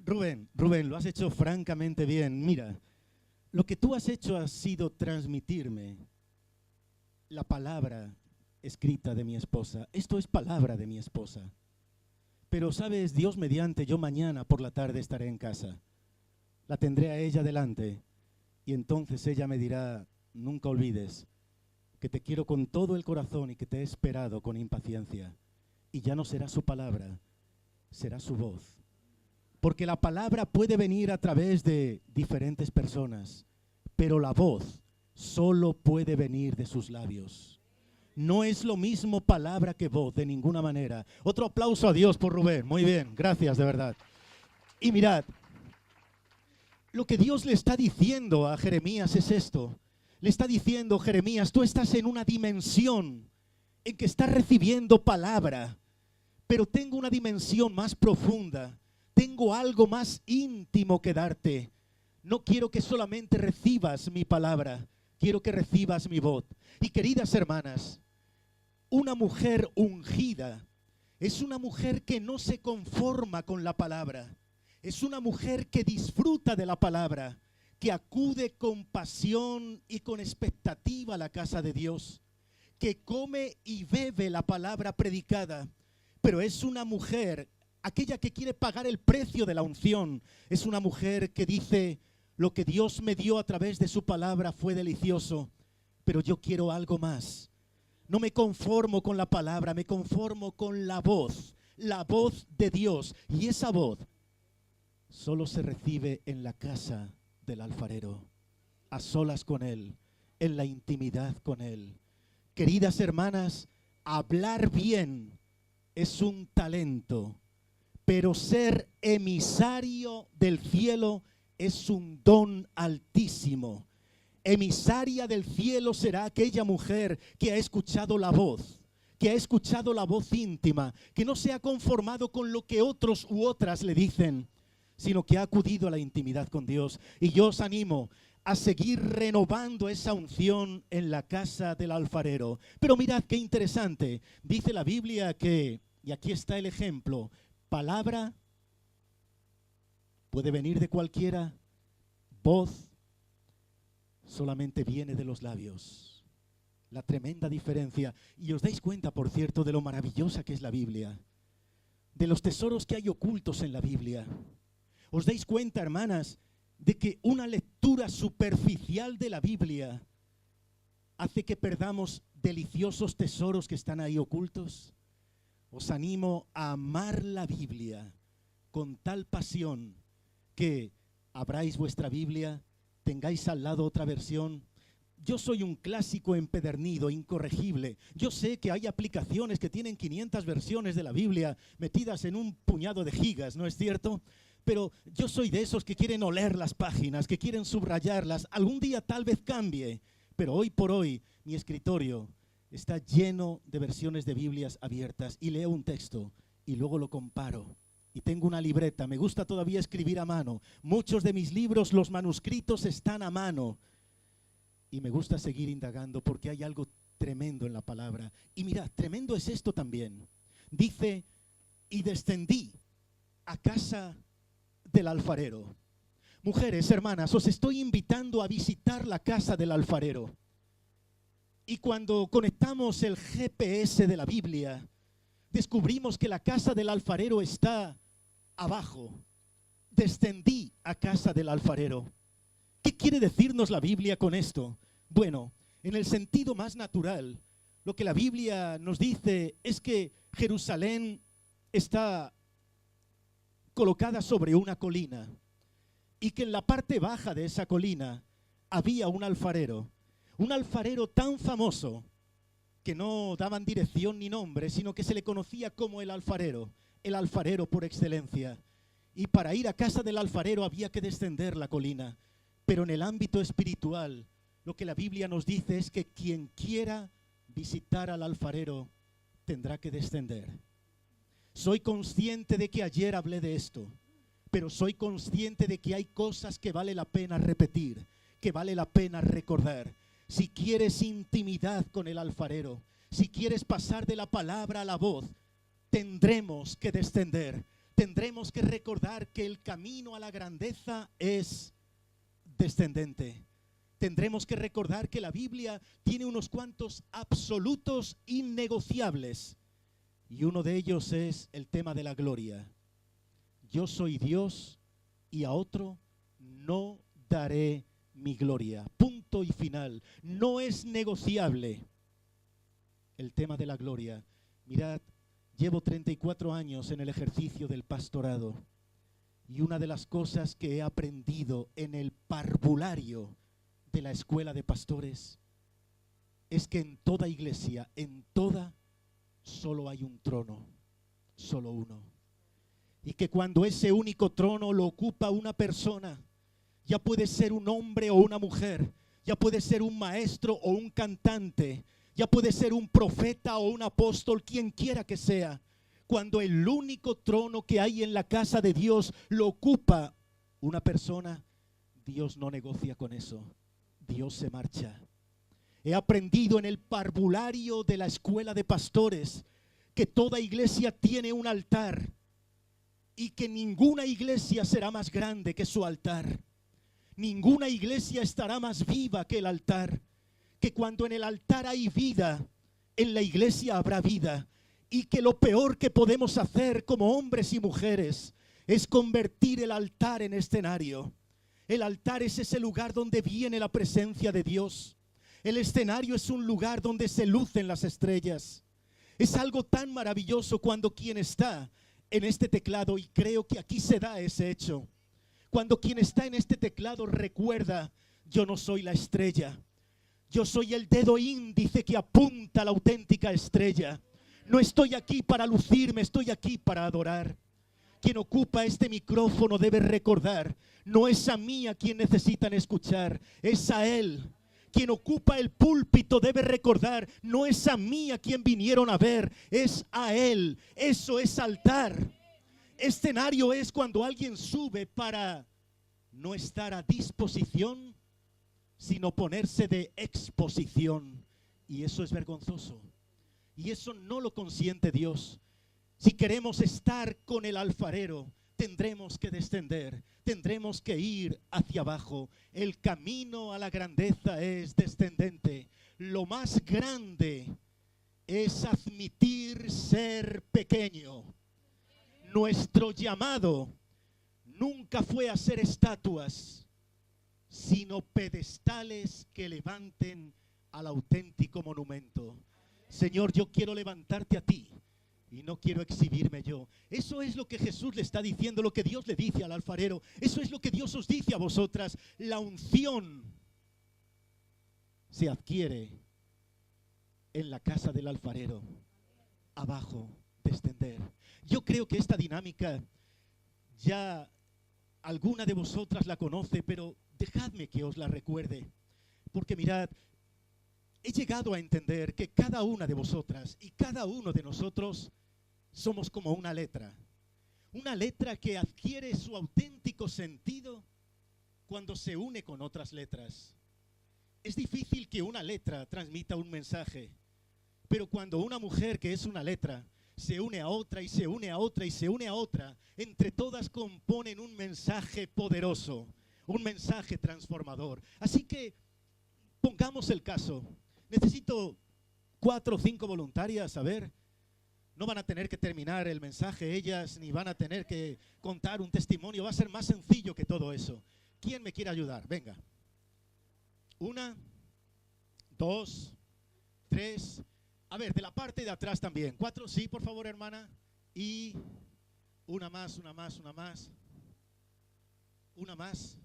Rubén, lo has hecho francamente bien. Mira, lo que tú has hecho ha sido transmitirme la palabra escrita de mi esposa. Esto es palabra de mi esposa. Pero sabes, Dios mediante, yo mañana por la tarde estaré en casa. La tendré a ella delante y entonces ella me dirá, nunca olvides que te quiero con todo el corazón y que te he esperado con impaciencia. Y ya no será su palabra, será su voz. Porque la palabra puede venir a través de diferentes personas, pero la voz solo puede venir de sus labios. No es lo mismo palabra que voz, de ninguna manera. Otro aplauso a Dios por Rubén. Muy bien, gracias de verdad. Y mirad, lo que Dios le está diciendo a Jeremías es esto. Le está diciendo: Jeremías, tú estás en una dimensión en que estás recibiendo palabra, pero tengo una dimensión más profunda. Tengo algo más íntimo que darte. No quiero que solamente recibas mi palabra, quiero que recibas mi voz. Y queridas hermanas, una mujer ungida es una mujer que no se conforma con la palabra. Es una mujer que disfruta de la palabra, que acude con pasión y con expectativa a la casa de Dios, que come y bebe la palabra predicada. Pero es una mujer, aquella que quiere pagar el precio de la unción. Es una mujer que dice: lo que Dios me dio a través de su palabra fue delicioso, pero yo quiero algo más. No me conformo con la palabra, me conformo con la voz de Dios. Y esa voz solo se recibe en la casa del alfarero, a solas con Él, en la intimidad con Él. Queridas hermanas, hablar bien es un talento, pero ser emisario del cielo es un don altísimo. Emisaria del cielo será aquella mujer que ha escuchado la voz, que ha escuchado la voz íntima, que no se ha conformado con lo que otros u otras le dicen, sino que ha acudido a la intimidad con Dios. Y yo os animo a seguir renovando esa unción en la casa del alfarero. Pero mirad qué interesante, dice la Biblia que, y aquí está el ejemplo, palabra puede venir de cualquiera, voz solamente viene de los labios. La tremenda diferencia. Y os dais cuenta, por cierto, de lo maravillosa que es la Biblia, de los tesoros que hay ocultos en la Biblia. ¿Os dais cuenta, hermanas, de que una lectura superficial de la Biblia hace que perdamos deliciosos tesoros que están ahí ocultos? Os animo a amar la Biblia con tal pasión que abráis vuestra Biblia, tengáis al lado otra versión. Yo soy un clásico empedernido, incorregible. Yo sé que hay aplicaciones que tienen 500 versiones de la Biblia metidas en un puñado de gigas, ¿no es cierto? Pero yo soy de esos que quieren oler las páginas, que quieren subrayarlas. Algún día tal vez cambie, pero hoy por hoy mi escritorio está lleno de versiones de Biblias abiertas y leo un texto y luego lo comparo. Y tengo una libreta, me gusta todavía escribir a mano. Muchos de mis libros, los manuscritos están a mano. Y me gusta seguir indagando porque hay algo tremendo en la palabra. Y mira, tremendo es esto también. Dice: y descendí a casa del alfarero. Mujeres, hermanas, os estoy invitando a visitar la casa del alfarero. Y cuando conectamos el GPS de la Biblia, descubrimos que la casa del alfarero está abajo. Descendí a casa del alfarero. ¿Qué quiere decirnos la Biblia con esto? Bueno, en el sentido más natural, lo que la Biblia nos dice es que Jerusalén está colocada sobre una colina y que en la parte baja de esa colina había un alfarero tan famoso que no daban dirección ni nombre, sino que se le conocía como el alfarero por excelencia. Y para ir a casa del alfarero había que descender la colina. Pero en el ámbito espiritual, lo que la Biblia nos dice es que quien quiera visitar al alfarero tendrá que descender. Soy consciente de que ayer hablé de esto, pero soy consciente de que hay cosas que vale la pena repetir, que vale la pena recordar. Si quieres intimidad con el alfarero, si quieres pasar de la palabra a la voz, tendremos que descender. Tendremos que recordar que el camino a la grandeza es descendente. Tendremos que recordar que la Biblia tiene unos cuantos absolutos innegociables. Y uno de ellos es el tema de la gloria. Yo soy Dios y a otro no daré mi gloria. Punto y final. No es negociable el tema de la gloria. Mirad, llevo 34 años en el ejercicio del pastorado Y una de las cosas que he aprendido en el parvulario de la escuela de pastores es que en toda iglesia, en toda, solo hay un trono, solo uno. Y que cuando ese único trono lo ocupa una persona, ya puede ser un hombre o una mujer, ya puede ser un maestro o un cantante, ya puede ser un profeta o un apóstol, quien quiera que sea. Cuando el único trono que hay en la casa de Dios lo ocupa una persona, Dios no negocia con eso. Dios se marcha. He aprendido en el parvulario de la escuela de pastores que toda iglesia tiene un altar y que ninguna iglesia será más grande que su altar. Ninguna iglesia estará más viva que el altar. Que cuando en el altar hay vida, en la iglesia habrá vida. Y que lo peor que podemos hacer como hombres y mujeres es convertir el altar en escenario. El altar es ese lugar donde viene la presencia de Dios. El escenario es un lugar donde se lucen las estrellas. Es algo tan maravilloso cuando quien está en este teclado, y creo que aquí se da ese hecho, cuando quien está en este teclado recuerda: yo no soy la estrella, yo soy el dedo índice que apunta a la auténtica estrella. No estoy aquí para lucirme, estoy aquí para adorar. Quien ocupa este micrófono debe recordar: no es a mí a quien necesitan escuchar, es a Él. Quien ocupa el púlpito debe recordar: no es a mí a quien vinieron a ver, es a Él. Eso es altar. Escenario es cuando alguien sube para no estar a disposición, sino ponerse de exposición. Y eso es vergonzoso. Y eso no lo consiente Dios. Si queremos estar con el alfarero, tendremos que descender, tendremos que ir hacia abajo. El camino a la grandeza es descendente. Lo más grande es admitir ser pequeño. Nuestro llamado nunca fue a ser estatuas, sino pedestales que levanten al auténtico monumento. Señor, yo quiero levantarte a ti y no quiero exhibirme yo. Eso es lo que Jesús le está diciendo, lo que Dios le dice al alfarero. Eso es lo que Dios os dice a vosotras. La unción se adquiere en la casa del alfarero. Abajo, descender. Yo creo que esta dinámica ya alguna de vosotras la conoce, pero dejadme que os la recuerde. Porque mirad, he llegado a entender que cada una de vosotras y cada uno de nosotros somos como una letra que adquiere su auténtico sentido cuando se une con otras letras. Es difícil que una letra transmita un mensaje, pero cuando una mujer que es una letra se une a otra y se une a otra y se une a otra, entre todas componen un mensaje poderoso, un mensaje transformador. Así que pongamos el caso. Necesito 4 o 5 voluntarias, a ver. No van a tener que terminar el mensaje ellas, ni van a tener que contar un testimonio. Va a ser más sencillo que todo eso. ¿Quién me quiere ayudar? Venga. 1, 2, 3. A ver, de la parte de atrás también. 4, sí, por favor, hermana. Y una más, una más, una más. Una más.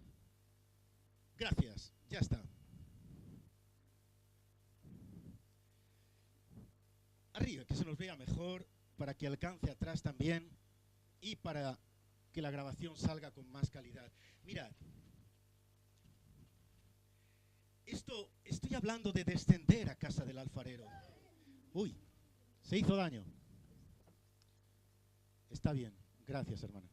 Gracias, ya está. Arriba, que se nos vea mejor, para que alcance atrás también y para que la grabación salga con más calidad. Mirad, estoy hablando de descender a casa del alfarero. Uy, se hizo daño. Está bien, gracias, hermana.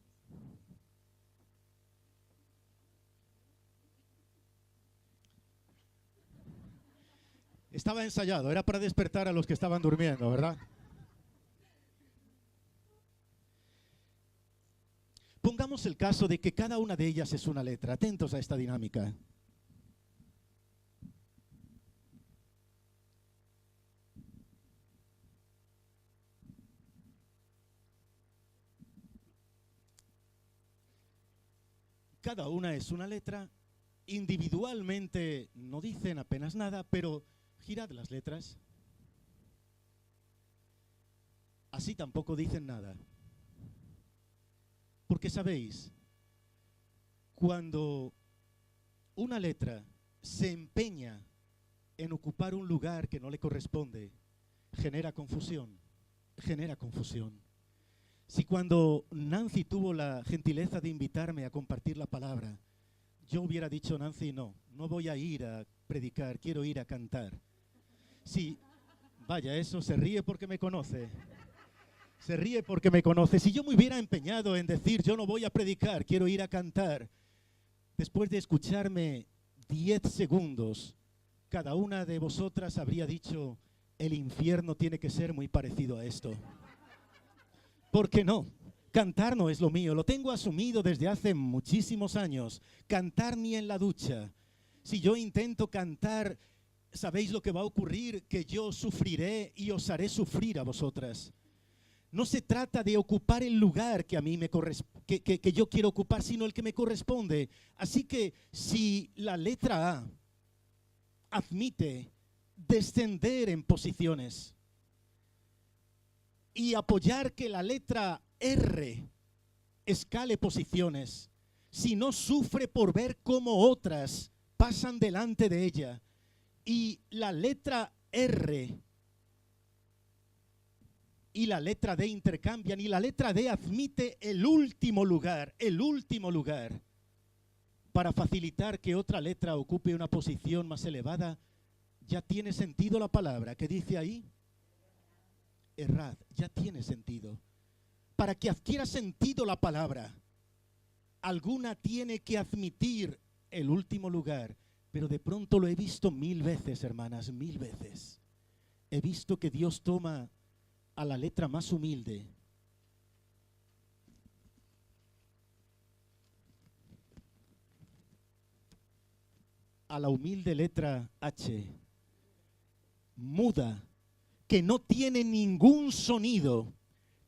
Estaba ensayado, era para despertar a los que estaban durmiendo, ¿verdad? Pongamos el caso de que cada una de ellas es una letra. Atentos a esta dinámica. Cada una es una letra. Individualmente no dicen apenas nada, pero girad las letras. Así tampoco dicen nada. Porque sabéis, Cuando una letra se empeña en ocupar un lugar que no le corresponde, genera confusión, genera confusión. Si cuando Nancy tuvo la gentileza de invitarme a compartir la palabra, yo hubiera dicho, Nancy, no voy a ir a predicar, quiero ir a cantar. Sí, vaya, eso se ríe porque me conoce. Se ríe porque me conoce. Si yo me hubiera empeñado en decir, yo no voy a predicar, quiero ir a cantar, después de escucharme 10 segundos, cada una de vosotras habría dicho, el infierno tiene que ser muy parecido a esto. ¿Por qué no? Cantar no es lo mío, lo tengo asumido desde hace muchísimos años. Cantar ni en la ducha. Si yo intento cantar, ¿sabéis lo que va a ocurrir? Que yo sufriré y os haré sufrir a vosotras. No se trata de ocupar el lugar que a mí que yo quiero ocupar, sino el que me corresponde. Así que si la letra A admite descender en posiciones y apoyar que la letra R escale posiciones, si no sufre por ver cómo otras pasan delante de ella y la letra R y la letra D intercambian y la letra D admite el último lugar para facilitar que otra letra ocupe una posición más elevada, ya tiene sentido la palabra que dice ahí, errad, ya tiene sentido. Para que adquiera sentido la palabra, alguna tiene que admitir el último lugar, pero de pronto lo he visto 1000 veces, hermanas, 1000 veces. He visto que Dios toma a la letra más humilde a la humilde letra H, muda, que no tiene ningún sonido,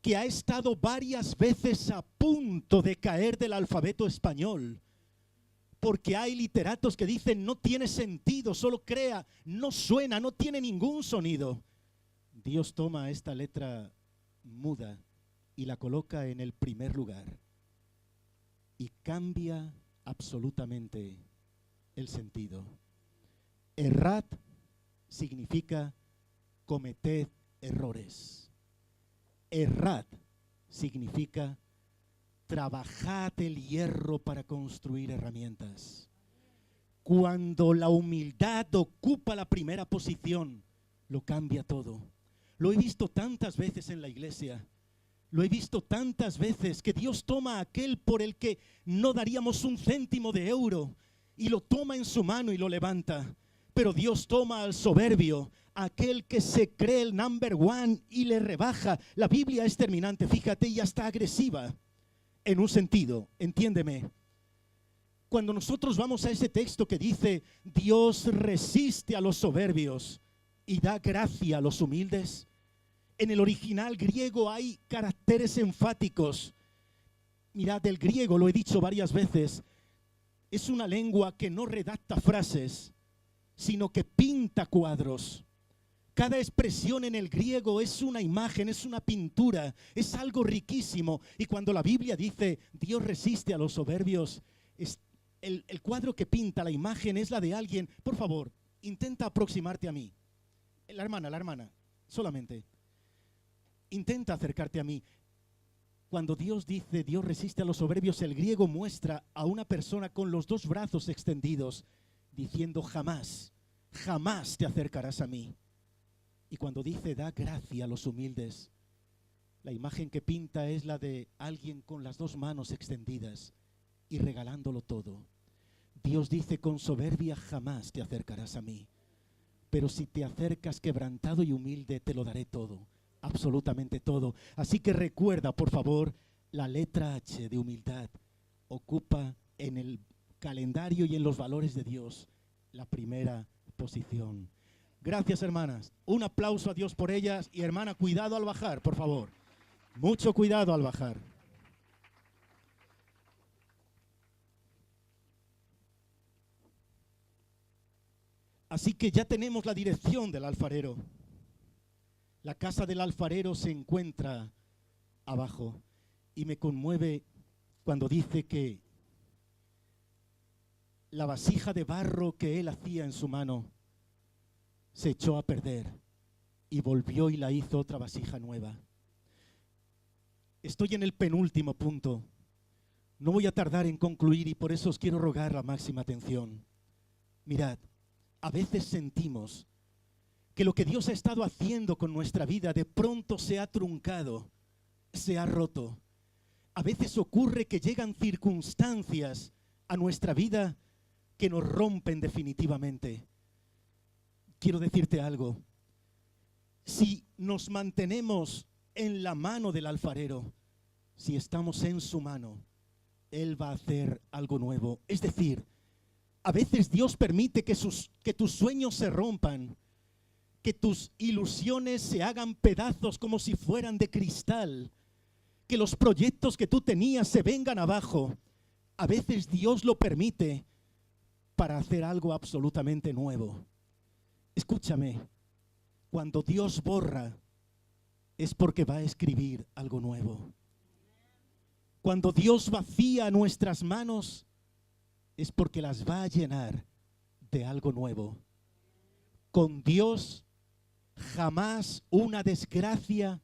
que ha estado varias veces a punto de caer del alfabeto español, porque hay literatos que dicen no tiene sentido, solo crea, no suena, no tiene ningún sonido. Dios toma esta letra muda y la coloca en el primer lugar y cambia absolutamente el sentido. Errad significa cometed errores. Errad significa trabajad el hierro para construir herramientas. Cuando la humildad ocupa la primera posición, lo cambia todo. Lo he visto tantas veces en la iglesia. Lo he visto tantas veces que Dios toma a aquel por el que no daríamos un céntimo de euro y lo toma en su mano y lo levanta. Pero Dios toma al soberbio, aquel que se cree el number one y le rebaja. La Biblia es terminante, fíjate, y hasta agresiva en un sentido, entiéndeme. Cuando nosotros vamos a ese texto que dice Dios resiste a los soberbios y da gracia a los humildes, en el original griego hay caracteres enfáticos. Mirad, el griego, lo he dicho varias veces, es una lengua que no redacta frases, sino que pinta cuadros. Cada expresión en el griego es una imagen, es una pintura, es algo riquísimo. Y cuando la Biblia dice Dios resiste a los soberbios, el cuadro que pinta, la imagen es la de alguien. Por favor, intenta aproximarte a mí. La hermana, solamente. Intenta acercarte a mí. Cuando Dios dice Dios resiste a los soberbios, el griego muestra a una persona con los dos brazos extendidos, diciendo jamás, jamás te acercarás a mí. Y cuando dice da gracia a los humildes, la imagen que pinta es la de alguien con las dos manos extendidas y regalándolo todo. Dios dice con soberbia jamás te acercarás a mí, pero si te acercas quebrantado y humilde te lo daré todo, absolutamente todo. Así que recuerda, por favor, la letra H de humildad ocupa en el calendario y en los valores de Dios la primera posición. Gracias, hermanas. Un aplauso a Dios por ellas. Y hermana, cuidado al bajar, por favor. Mucho cuidado al bajar. Así que ya tenemos la dirección del alfarero. La casa del alfarero se encuentra abajo. Y me conmueve cuando dice que la vasija de barro que él hacía en su mano se echó a perder y volvió y la hizo otra vasija nueva. Estoy en el penúltimo punto. No voy a tardar en concluir y por eso os quiero rogar la máxima atención. Mirad, a veces sentimos que lo que Dios ha estado haciendo con nuestra vida de pronto se ha truncado, se ha roto. A veces ocurre que llegan circunstancias a nuestra vida que nos rompen definitivamente. Quiero decirte algo. Si nos mantenemos en la mano del alfarero, si estamos en su mano, Él va a hacer algo nuevo. Es decir, a veces Dios permite que tus sueños se rompan, que tus ilusiones se hagan pedazos como si fueran de cristal, que los proyectos que tú tenías se vengan abajo. A veces Dios lo permite para hacer algo absolutamente nuevo. Escúchame, cuando Dios borra es porque va a escribir algo nuevo. Cuando Dios vacía nuestras manos es porque las va a llenar de algo nuevo. Con Dios jamás una desgracia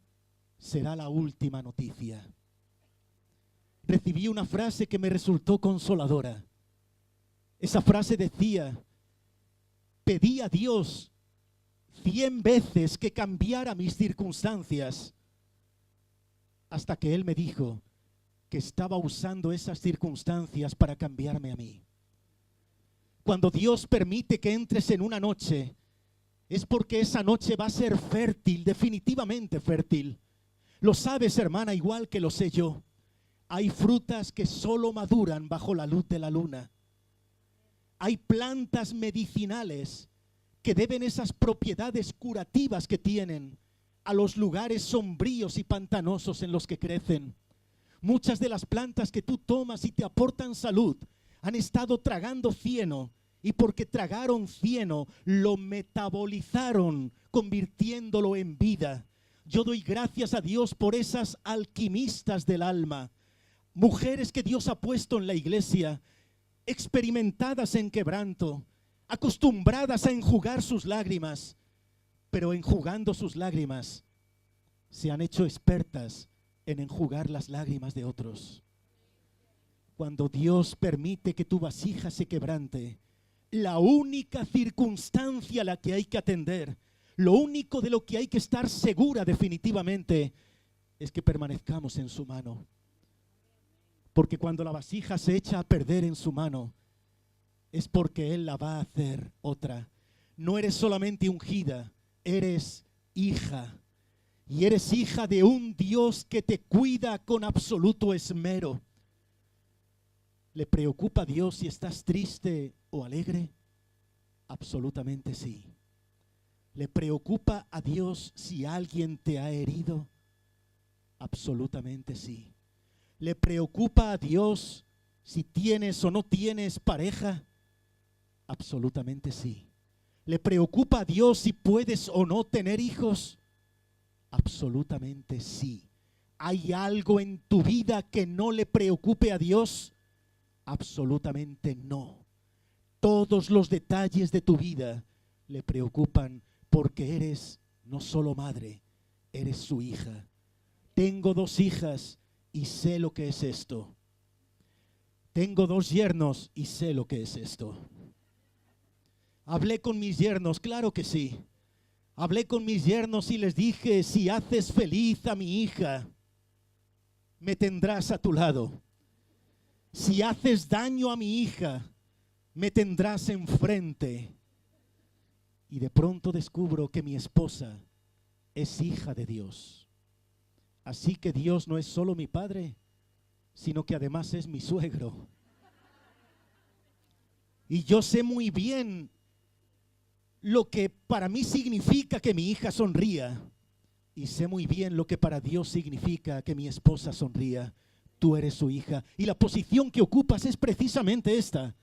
será la última noticia. Recibí una frase que me resultó consoladora. Esa frase decía: pedí a Dios 100 veces que cambiara mis circunstancias, hasta que Él me dijo que estaba usando esas circunstancias para cambiarme a mí. Cuando Dios permite que entres en una noche, es porque esa noche va a ser fértil, definitivamente fértil. Lo sabes, hermana, igual que lo sé yo. Hay frutas que solo maduran bajo la luz de la luna. Hay plantas medicinales que deben esas propiedades curativas que tienen a los lugares sombríos y pantanosos en los que crecen. Muchas de las plantas que tú tomas y te aportan salud han estado tragando cieno, y porque tragaron cieno lo metabolizaron, convirtiéndolo en vida. Yo doy gracias a Dios por esas alquimistas del alma, mujeres que Dios ha puesto en la iglesia, experimentadas en quebranto, acostumbradas a enjugar sus lágrimas, pero enjugando sus lágrimas se han hecho expertas en enjugar las lágrimas de otros. Cuando Dios permite que tu vasija se quebrante, la única circunstancia a la que hay que atender, lo único de lo que hay que estar segura definitivamente, es que permanezcamos en su mano. Porque cuando la vasija se echa a perder en su mano, es porque Él la va a hacer otra. No eres solamente ungida, eres hija. Y eres hija de un Dios que te cuida con absoluto esmero. ¿Le preocupa a Dios si estás triste o alegre? Absolutamente sí. ¿Le preocupa a Dios si alguien te ha herido? Absolutamente sí. ¿Le preocupa a Dios si tienes o no tienes pareja? Absolutamente sí. ¿Le preocupa a Dios si puedes o no tener hijos? Absolutamente sí. ¿Hay algo en tu vida que no le preocupe a Dios? Absolutamente no. Todos los detalles de tu vida le preocupan porque eres no solo madre, eres su hija. Tengo 2 hijas y sé lo que es esto. Tengo 2 yernos y sé lo que es esto. Hablé con mis yernos, claro que sí. Hablé con mis yernos y les dije: si haces feliz a mi hija, me tendrás a tu lado. Si haces daño a mi hija, me tendrás enfrente. Y de pronto descubro que mi esposa es hija de Dios. Así que Dios no es solo mi padre, sino que además es mi suegro. Y yo sé muy bien lo que para mí significa que mi hija sonría. Y sé muy bien lo que para Dios significa que mi esposa sonría. Tú eres su hija. Y la posición que ocupas es precisamente esta,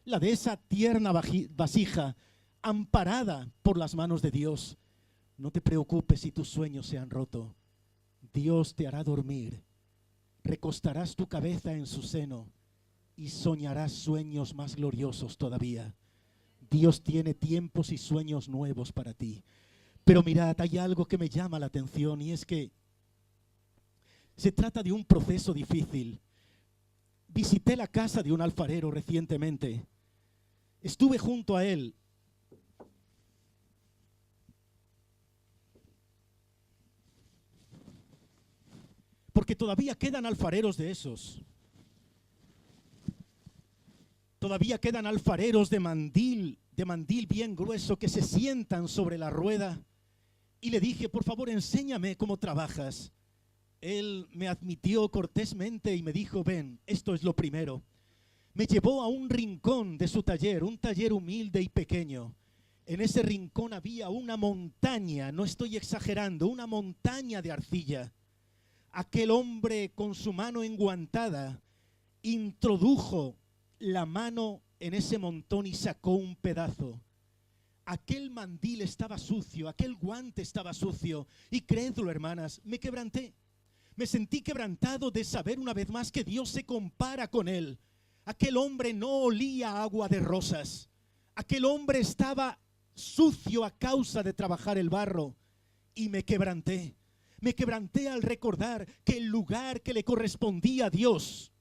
la de esa tierna vasija, amparada por las manos de Dios. No te preocupes si tus sueños se han roto. Dios te hará dormir. Recostarás tu cabeza en su seno y soñarás sueños más gloriosos todavía. Dios tiene tiempos y sueños nuevos para ti. Pero mirad, hay algo que me llama la atención y es que se trata de un proceso difícil. Visité la casa de un alfarero recientemente. Estuve junto a él. Porque todavía quedan alfareros de esos. Todavía quedan alfareros de mandil bien grueso que se sientan sobre la rueda. Y le dije, por favor, enséñame cómo trabajas. Él me admitió cortésmente y me dijo, ven, esto es lo primero. Me llevó a un rincón de su taller, un taller humilde y pequeño. En ese rincón había una montaña, no estoy exagerando, una montaña de arcilla. Aquel hombre con su mano enguantada introdujo la mano en ese montón y sacó un pedazo. Aquel mandil estaba sucio, aquel guante estaba sucio. Y créedlo, hermanas, me quebranté. Me sentí quebrantado de saber una vez más que Dios se compara con él. Aquel hombre no olía a agua de rosas. Aquel hombre estaba sucio a causa de trabajar el barro. Y me quebranté. Me quebranté al recordar que el lugar que le correspondía a Dios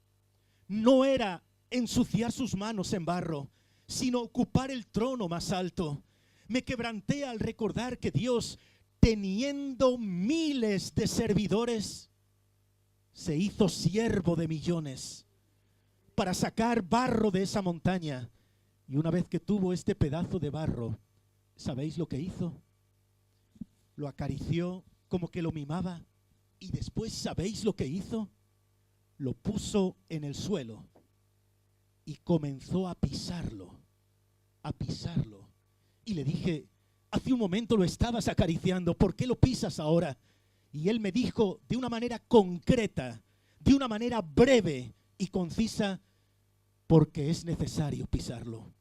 no era ensuciar sus manos en barro, sino ocupar el trono más alto. Me quebranté al recordar que Dios, teniendo miles de servidores, se hizo siervo de millones para sacar barro de esa montaña. Y una vez que tuvo este pedazo de barro, ¿sabéis lo que hizo? Lo acarició como que lo mimaba, y después, ¿sabéis lo que hizo? Lo puso en el suelo y comenzó a pisarlo, a pisarlo. Y le dije, hace un momento lo estabas acariciando, ¿por qué lo pisas ahora? Y él me dijo de una manera concreta, de una manera breve y concisa, porque es necesario pisarlo.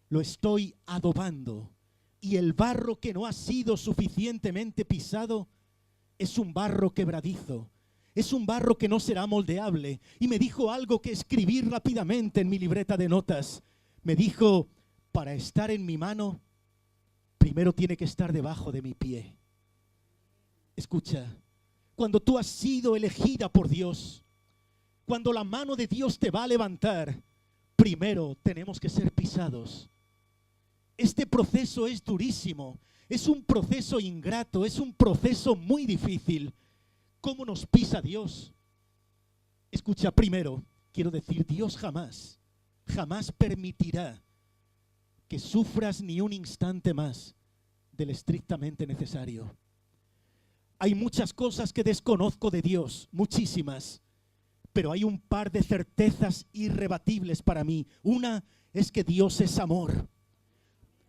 Lo estoy adobando, y el barro que no ha sido suficientemente pisado es un barro quebradizo, es un barro que no será moldeable. Y me dijo algo que escribí rápidamente en mi libreta de notas. Me dijo, para estar en mi mano, primero tiene que estar debajo de mi pie. Escucha, cuando tú has sido elegida por Dios, cuando la mano de Dios te va a levantar, primero tenemos que ser pisados. Este proceso es durísimo. Es un proceso ingrato, es un proceso muy difícil. ¿Cómo nos pisa Dios? Escucha, primero, quiero decir, Dios jamás permitirá que sufras ni un instante más del estrictamente necesario. Hay muchas cosas que desconozco de Dios, muchísimas, pero hay un par de certezas irrebatibles para mí. Una es que Dios es amor.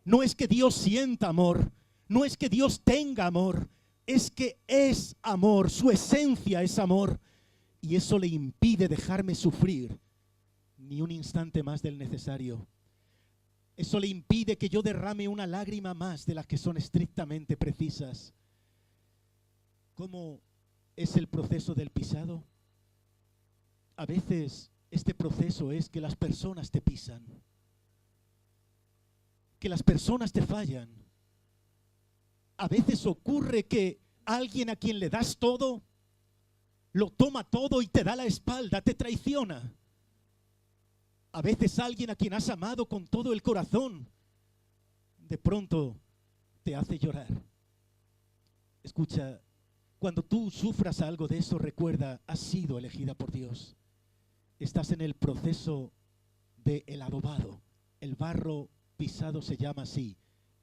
No es que Dios sienta amor. No es que Dios tenga amor, es que es amor, su esencia es amor. Y eso le impide dejarme sufrir ni un instante más del necesario. Eso le impide que yo derrame una lágrima más de las que son estrictamente precisas. ¿Cómo es el proceso del pisado? A veces este proceso es que las personas te pisan, que las personas te fallan. A veces ocurre que alguien a quien le das todo, lo toma todo y te da la espalda, te traiciona. A veces alguien a quien has amado con todo el corazón, de pronto te hace llorar. Escucha, cuando tú sufras algo de eso, recuerda, has sido elegida por Dios. Estás en el proceso del adobado. El barro pisado se llama así,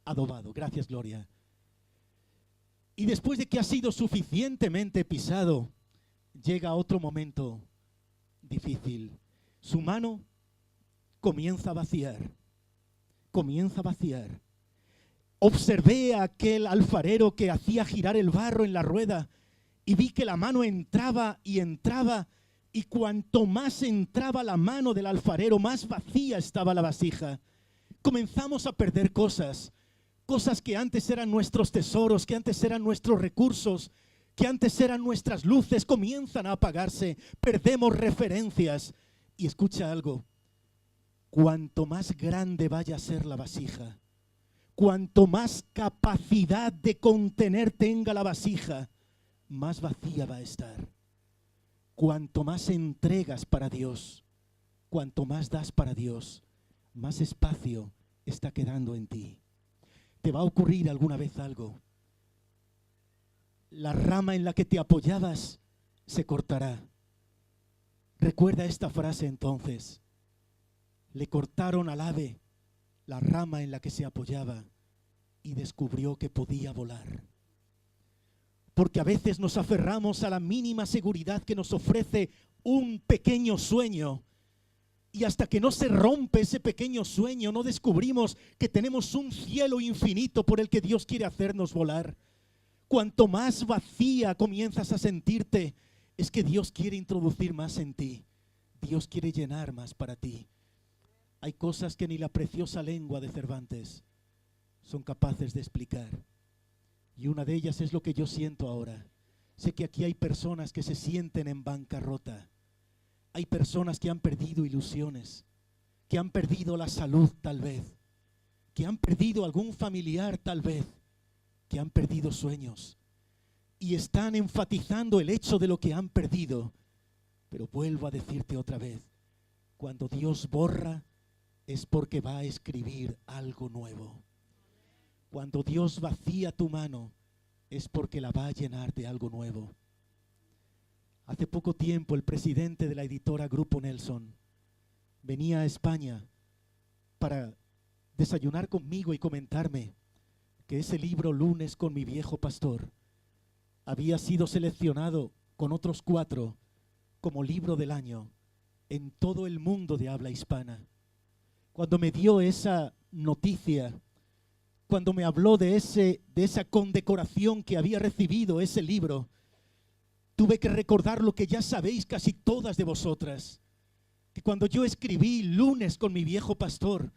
adobado. Gracias, Gloria. Y después de que ha sido suficientemente pisado, llega otro momento difícil. Su mano comienza a vaciar. Comienza a vaciar. Observé a aquel alfarero que hacía girar el barro en la rueda y vi que la mano entraba y entraba, y cuanto más entraba la mano del alfarero, más vacía estaba la vasija. Comenzamos a perder cosas. Cosas que antes eran nuestros tesoros, que antes eran nuestros recursos, que antes eran nuestras luces, comienzan a apagarse. Perdemos referencias. Y escucha algo, cuanto más grande vaya a ser la vasija, cuanto más capacidad de contener tenga la vasija, más vacía va a estar. Cuanto más entregas para Dios, cuanto más das para Dios, más espacio está quedando en ti. Te va a ocurrir alguna vez algo. La rama en la que te apoyabas se cortará. Recuerda esta frase entonces. Le cortaron al ave la rama en la que se apoyaba y descubrió que podía volar. Porque a veces nos aferramos a la mínima seguridad que nos ofrece un pequeño sueño. Y hasta que no se rompe ese pequeño sueño, no descubrimos que tenemos un cielo infinito por el que Dios quiere hacernos volar. Cuanto más vacía comienzas a sentirte, es que Dios quiere introducir más en ti. Dios quiere llenar más para ti. Hay cosas que ni la preciosa lengua de Cervantes son capaces de explicar. Y una de ellas es lo que yo siento ahora. Sé que aquí hay personas que se sienten en bancarrota. Hay personas que han perdido ilusiones, que han perdido la salud tal vez, que han perdido algún familiar tal vez, que han perdido sueños y están enfatizando el hecho de lo que han perdido. Pero vuelvo a decirte otra vez, cuando Dios borra es porque va a escribir algo nuevo. Cuando Dios vacía tu mano es porque la va a llenar de algo nuevo. Hace poco tiempo el presidente de la editora Grupo Nelson venía a España para desayunar conmigo y comentarme que ese libro Lunes con mi viejo pastor había sido seleccionado con otros 4 como libro del año en todo el mundo de habla hispana. Cuando me dio esa noticia, cuando me habló de esa condecoración que había recibido ese libro, tuve que recordar lo que ya sabéis casi todas de vosotras, que cuando yo escribí Lunes con mi viejo pastor,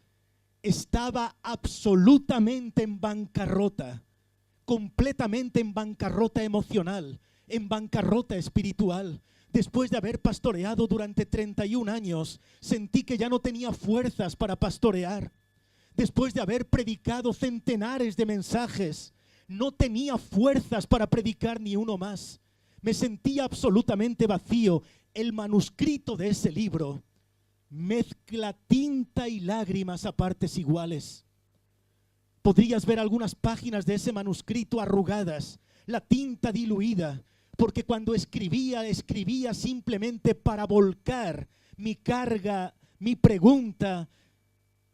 estaba absolutamente en bancarrota, completamente en bancarrota emocional, en bancarrota espiritual. Después de haber pastoreado durante 31 años, sentí que ya no tenía fuerzas para pastorear. Después de haber predicado centenares de mensajes, no tenía fuerzas para predicar ni uno más. Me sentía absolutamente vacío. El manuscrito de ese libro mezcla tinta y lágrimas a partes iguales. Podrías ver algunas páginas de ese manuscrito arrugadas, la tinta diluida, porque cuando escribía simplemente para volcar mi carga, mi pregunta,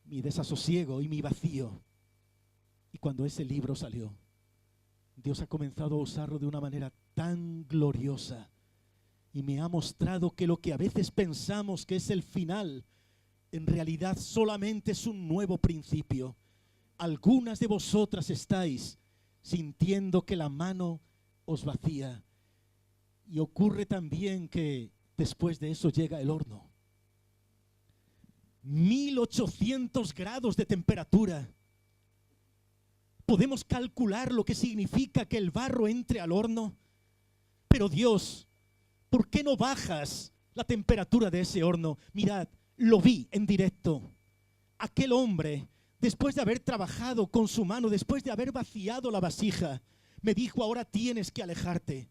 mi desasosiego y mi vacío. Y cuando ese libro salió, Dios ha comenzado a usarlo de una manera tan gloriosa y me ha mostrado que lo que a veces pensamos que es el final, en realidad solamente es un nuevo principio. Algunas de vosotras estáis sintiendo que la mano os vacía y ocurre también que después de eso llega el horno. 1800 grados de temperatura. Podemos calcular lo que significa que el barro entre al horno. Pero Dios, ¿por qué no bajas la temperatura de ese horno? Mirad, lo vi en directo. Aquel hombre, después de haber trabajado con su mano, después de haber vaciado la vasija, me dijo: ahora tienes que alejarte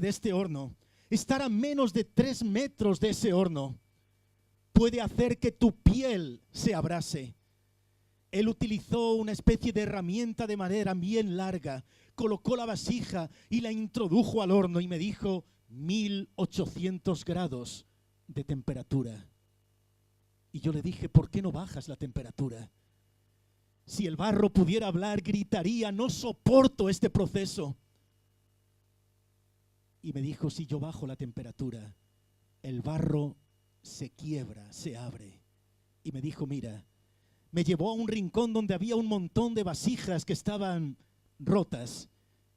de este horno. Estar a menos de 3 metros de ese horno puede hacer que tu piel se abrase. Él utilizó una especie de herramienta de madera bien larga, colocó la vasija y la introdujo al horno y me dijo: 1800 grados de temperatura. Y yo le dije: ¿por qué no bajas la temperatura? Si el barro pudiera hablar, gritaría: no soporto este proceso. Y me dijo: si yo bajo la temperatura, el barro se quiebra, se abre. Y me dijo: mira, me llevó a un rincón donde había un montón de vasijas que estaban rotas.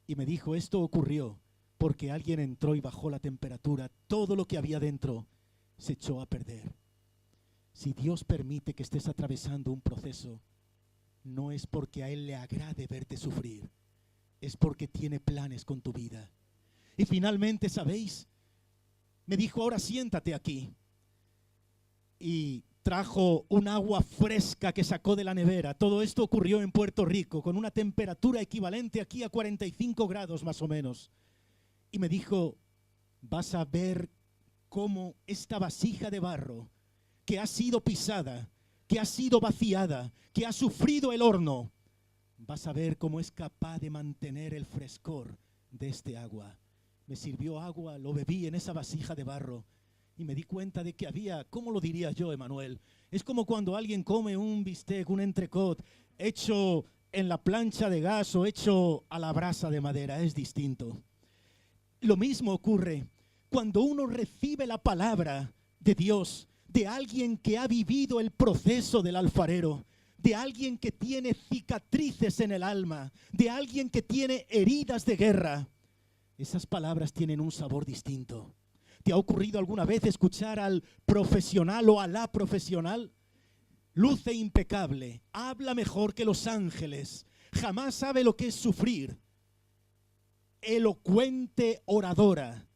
Y me dijo: esto ocurrió porque alguien entró y bajó la temperatura. Todo lo que había dentro se echó a perder. Si Dios permite que estés atravesando un proceso, no es porque a Él le agrade verte sufrir, es porque tiene planes con tu vida. Y finalmente, ¿sabéis? Me dijo: ahora siéntate aquí. y trajo un agua fresca que sacó de la nevera. Todo esto ocurrió en Puerto Rico, con una temperatura equivalente aquí a 45 grados más o menos. Y me dijo, vas a ver cómo esta vasija de barro, que ha sido pisada, que ha sido vaciada, que ha sufrido el horno, vas a ver cómo es capaz de mantener el frescor de este agua. Me sirvió agua, lo bebí en esa vasija de barro y me di cuenta de que había, ¿cómo lo diría yo, Emanuel? Es como cuando alguien come un bistec, un entrecot, hecho en la plancha de gas o hecho a la brasa de madera, es distinto. Lo mismo ocurre cuando uno recibe la palabra de Dios, de alguien que ha vivido el proceso del alfarero, de alguien que tiene cicatrices en el alma, de alguien que tiene heridas de guerra. Esas palabras tienen un sabor distinto. ¿Te ha ocurrido alguna vez escuchar al profesional o a la profesional? Luce impecable, habla mejor que los ángeles, jamás sabe lo que es sufrir. Elocuente oradora,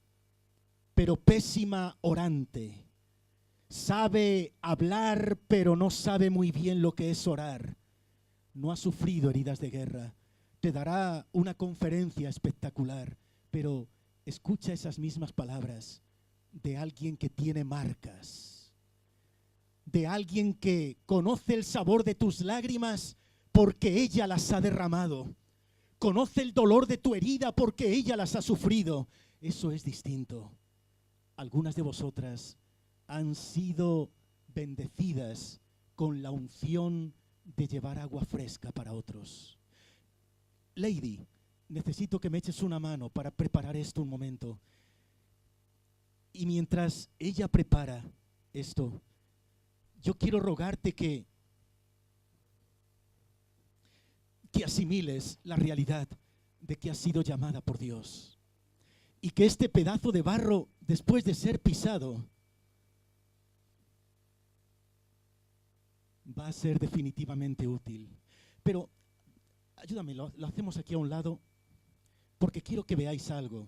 pero pésima orante. Sabe hablar, pero no sabe muy bien lo que es orar. No ha sufrido heridas de guerra. Te dará una conferencia espectacular, pero escucha esas mismas palabras de alguien que tiene marcas, de alguien que conoce el sabor de tus lágrimas porque ella las ha derramado, conoce el dolor de tu herida porque ella las ha sufrido. Eso es distinto. Algunas de vosotras han sido bendecidas con la unción de llevar agua fresca para otros. Lady, necesito que me eches una mano para preparar esto un momento. Y mientras ella prepara esto, yo quiero rogarte que asimiles la realidad de que has sido llamada por Dios. Y que este pedazo de barro, después de ser pisado, va a ser definitivamente útil. Pero ayúdame, lo hacemos aquí a un lado, porque quiero que veáis algo.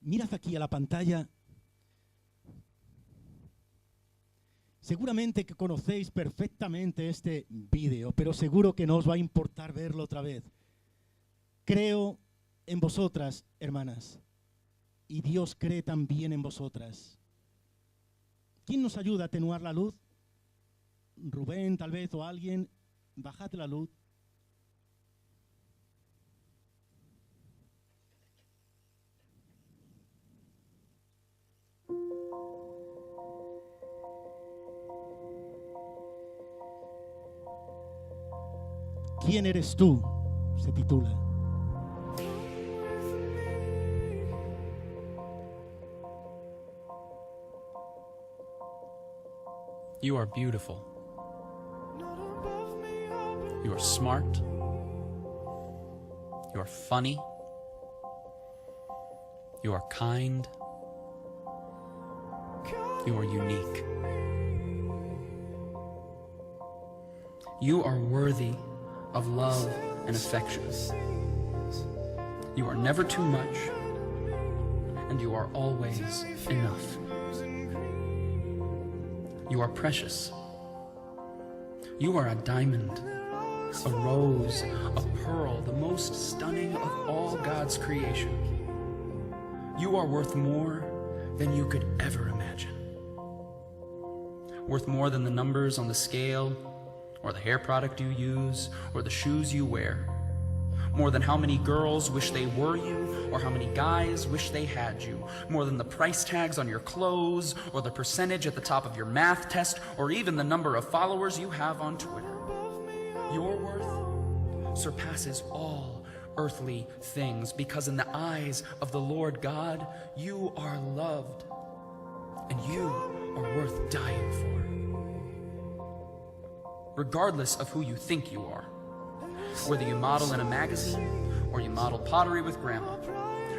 Mirad aquí a la pantalla. Seguramente que conocéis perfectamente este vídeo, pero seguro que no os va a importar verlo otra vez. Creo en vosotras, hermanas, y Dios cree también en vosotras. ¿Quién nos ayuda a atenuar la luz? Rubén, tal vez, o alguien. Bajad la luz. ¿Quién eres tú? Se titula. You are beautiful. You are smart. You are funny. You are kind. You are unique. You are worthy of love and affection. You are never too much, and you are always enough. You are precious. You are a diamond, a rose, a pearl, the most stunning of all God's creation. You are worth more than you could ever imagine. Worth more than the numbers on the scale, or the hair product you use, or the shoes you wear. More than how many girls wish they were you, or how many guys wish they had you. More than the price tags on your clothes, or the percentage at the top of your math test, or even the number of followers you have on Twitter. Your worth surpasses all earthly things, because in the eyes of the Lord God, you are loved, and you are worth dying for. Regardless of who you think you are, whether you model in a magazine or you model pottery with grandma,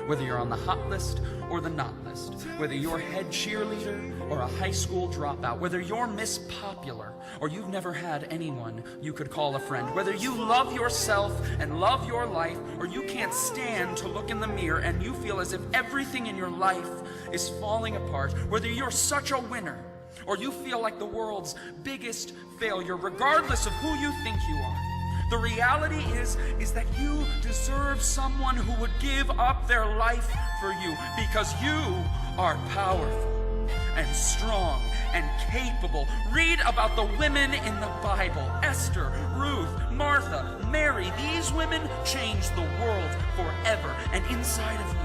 Whether you're on the hot list or the not list, whether you're head cheerleader or a high school dropout, whether you're Miss Popular or you've never had anyone you could call a friend, whether you love yourself and love your life, or you can't stand to look in the mirror and you feel as if everything in your life is falling apart, whether you're such a winner or you feel like the world's biggest failure, regardless of who you think you are, the reality is that you deserve someone who would give up their life for you, because you are powerful and strong and capable. Read about the women in the Bible: Esther, Ruth, Martha, Mary. These women changed the world forever. And inside of you,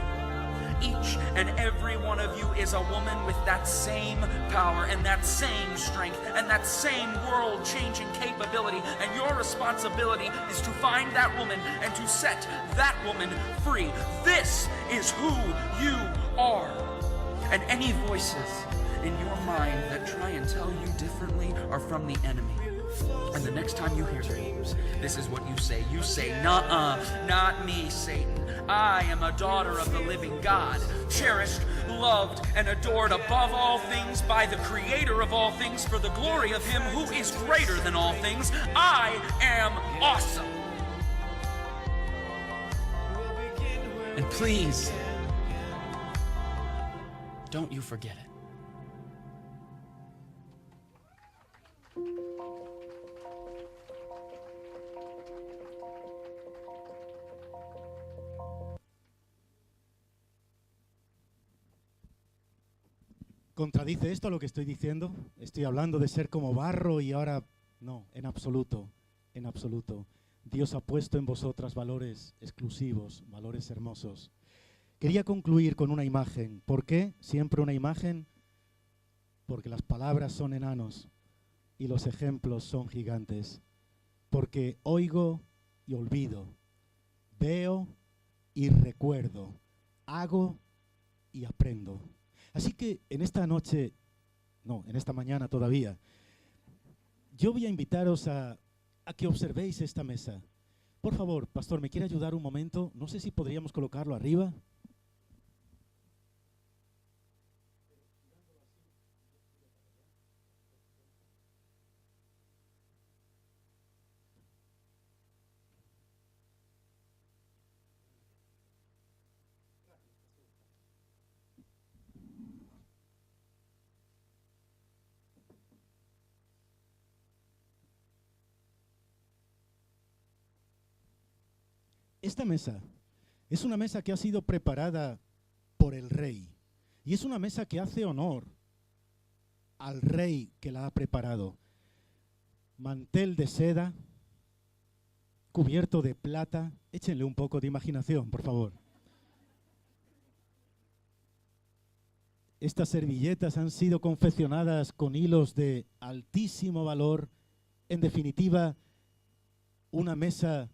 each and every one of you is a woman with that same power and that same strength and that same world-changing capability. And your responsibility is to find that woman and to set that woman free. This is who you are. And any voices in your mind that try and tell you differently are from the enemy. And the next time you hear them, this is what you say. You say, "Nuh-uh, not me, Satan. I am a daughter of the living God, cherished, loved, and adored above all things by the Creator of all things, for the glory of Him who is greater than all things. I am awesome." And please, don't you forget it. ¿Contradice esto lo que estoy diciendo? Estoy hablando de ser como barro y ahora no, en absoluto, en absoluto. Dios ha puesto en vosotras valores exclusivos, valores hermosos. Quería concluir con una imagen. ¿Por qué siempre una imagen? Porque las palabras son enanos y los ejemplos son gigantes. Porque oigo y olvido, veo y recuerdo, hago y aprendo. Así que en esta noche, no, en esta mañana todavía, yo voy a invitaros a que observéis esta mesa. Por favor, pastor, ¿me quiere ayudar un momento? No sé si podríamos colocarlo arriba. Esta mesa es una mesa que ha sido preparada por el rey y es una mesa que hace honor al rey que la ha preparado. Mantel de seda, cubierto de plata. Échenle un poco de imaginación, por favor. Estas servilletas han sido confeccionadas con hilos de altísimo valor. En definitiva, una mesa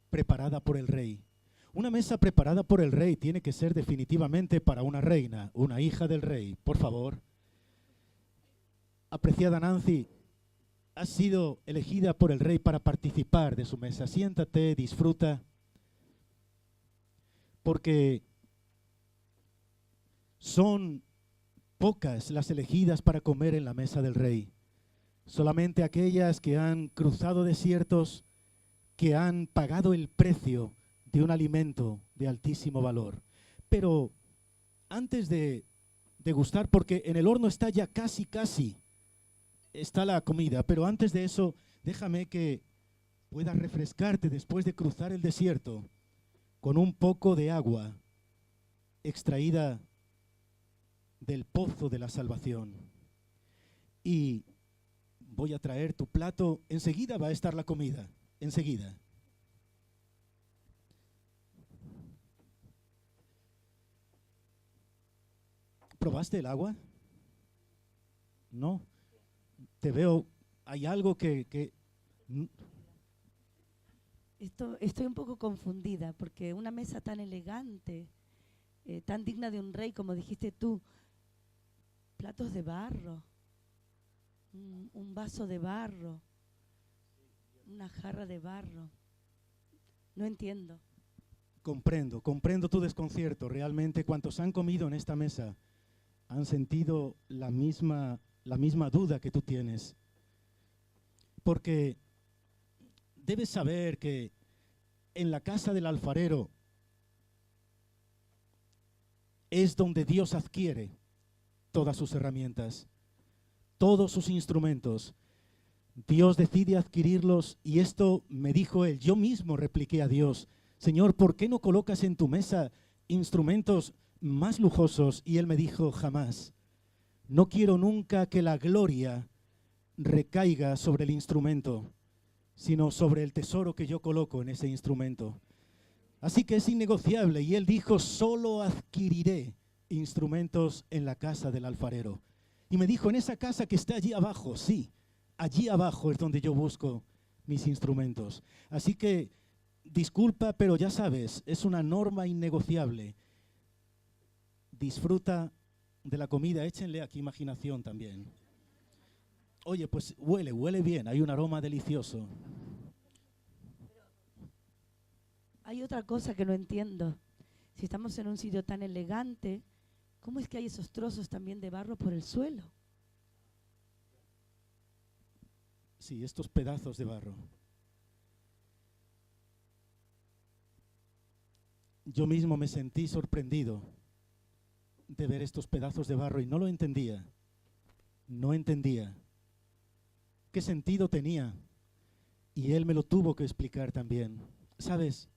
preparada por el rey. Una mesa preparada por el rey tiene que ser definitivamente para una reina, una hija del rey, por favor. Apreciada Nancy, has sido elegida por el rey para participar de su mesa. Siéntate, disfruta, porque son pocas las elegidas para comer en la mesa del rey. Solamente aquellas que han cruzado desiertos, que han pagado el precio de un alimento de altísimo valor. Pero antes de degustar, porque en el horno está ya casi está la comida, pero antes de eso, déjame que puedas refrescarte después de cruzar el desierto con un poco de agua extraída del pozo de la salvación. Y voy a traer tu plato, enseguida va a estar la comida. Enseguida. ¿Probaste el agua? No. Te veo, hay algo que... Estoy un poco confundida porque una mesa tan elegante, tan digna de un rey, como dijiste tú, platos de barro, un vaso de barro, una jarra de barro. No entiendo. comprendo tu desconcierto. Realmente, cuantos han comido en esta mesa han sentido la misma duda que tú tienes. Porque debes saber que en la casa del alfarero es donde Dios adquiere todas sus herramientas, todos sus instrumentos. Dios decide adquirirlos y esto me dijo él. Yo mismo repliqué a Dios: Señor, ¿por qué no colocas en tu mesa instrumentos más lujosos? Y él me dijo: jamás. No quiero nunca que la gloria recaiga sobre el instrumento, sino sobre el tesoro que yo coloco en ese instrumento. Así que es innegociable. Y él dijo: solo adquiriré instrumentos en la casa del alfarero. Y me dijo: en esa casa que está allí abajo, sí, allí abajo es donde yo busco mis instrumentos. Así que disculpa, pero ya sabes, es una norma innegociable. Disfruta de la comida. Échenle aquí imaginación también. Oye, pues huele bien, hay un aroma delicioso. Hay otra cosa que no entiendo. Si estamos en un sitio tan elegante, ¿cómo es que hay esos trozos también de barro por el suelo? Sí, estos pedazos de barro. Yo mismo me sentí sorprendido de ver estos pedazos de barro y no lo entendía. No entendía qué sentido tenía. Y él me lo tuvo que explicar también. ¿Sabes?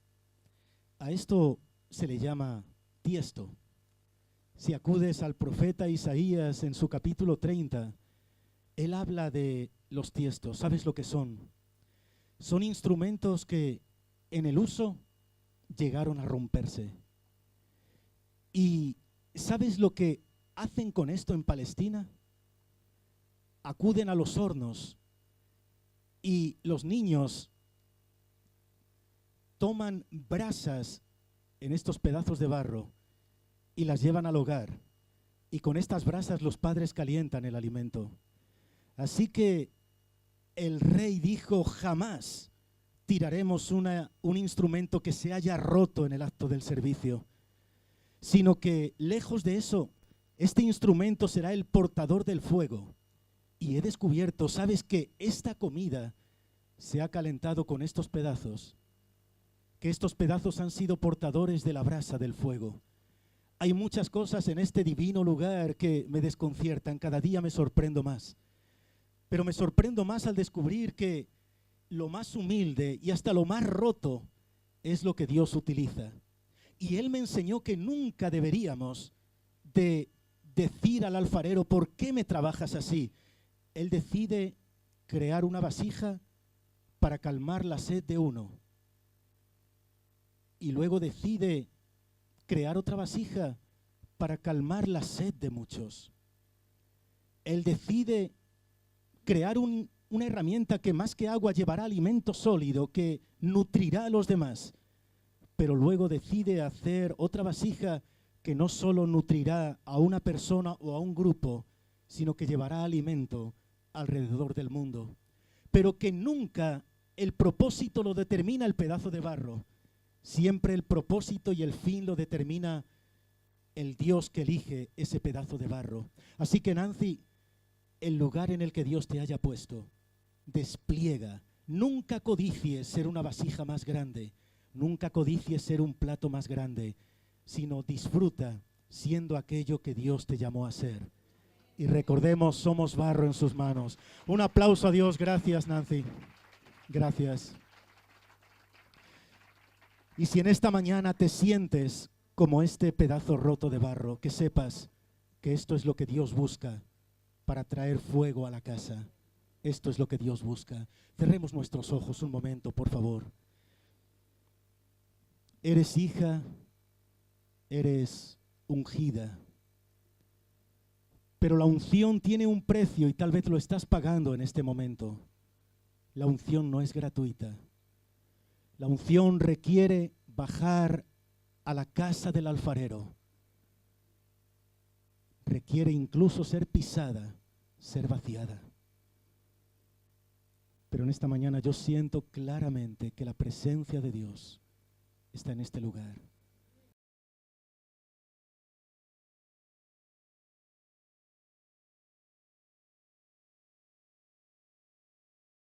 A esto se le llama tiesto. Si acudes al profeta Isaías en su capítulo 30, él habla de los tiestos. ¿Sabes lo que son? Son instrumentos que en el uso llegaron a romperse. ¿Y sabes lo que hacen con esto en Palestina? Acuden a los hornos y los niños toman brasas en estos pedazos de barro y las llevan al hogar. Y con estas brasas los padres calientan el alimento. Así que el rey dijo: jamás tiraremos un instrumento que se haya roto en el acto del servicio, sino que lejos de eso, este instrumento será el portador del fuego. Y he descubierto, ¿sabes?, que esta comida se ha calentado con estos pedazos, que estos pedazos han sido portadores de la brasa del fuego. Hay muchas cosas en este divino lugar que me desconciertan. Cada día me sorprendo más. Pero me sorprendo más al descubrir que lo más humilde y hasta lo más roto es lo que Dios utiliza. Y Él me enseñó que nunca deberíamos de decir al alfarero: ¿por qué me trabajas así? Él decide crear una vasija para calmar la sed de uno. Y luego decide crear otra vasija para calmar la sed de muchos. Él decide crear una herramienta que más que agua llevará alimento sólido, que nutrirá a los demás. Pero luego decide hacer otra vasija que no solo nutrirá a una persona o a un grupo, sino que llevará alimento alrededor del mundo. Pero que nunca el propósito lo determina el pedazo de barro. Siempre el propósito y el fin lo determina el Dios que elige ese pedazo de barro. Así que, Nancy, el lugar en el que Dios te haya puesto, despliega. Nunca codicies ser una vasija más grande, nunca codicies ser un plato más grande, sino disfruta siendo aquello que Dios te llamó a ser. Y recordemos, somos barro en sus manos. Un aplauso a Dios. Gracias, Nancy. Gracias. Y si en esta mañana te sientes como este pedazo roto de barro, que sepas que esto es lo que Dios busca para traer fuego a la casa. Esto es lo que Dios busca. Cerremos nuestros ojos un momento, por favor. Eres hija, eres ungida. Pero la unción tiene un precio y tal vez lo estás pagando en este momento. La unción no es gratuita. La unción requiere bajar a la casa del alfarero. Requiere incluso ser pisada, ser vaciada. Pero en esta mañana yo siento claramente que la presencia de Dios está en este lugar.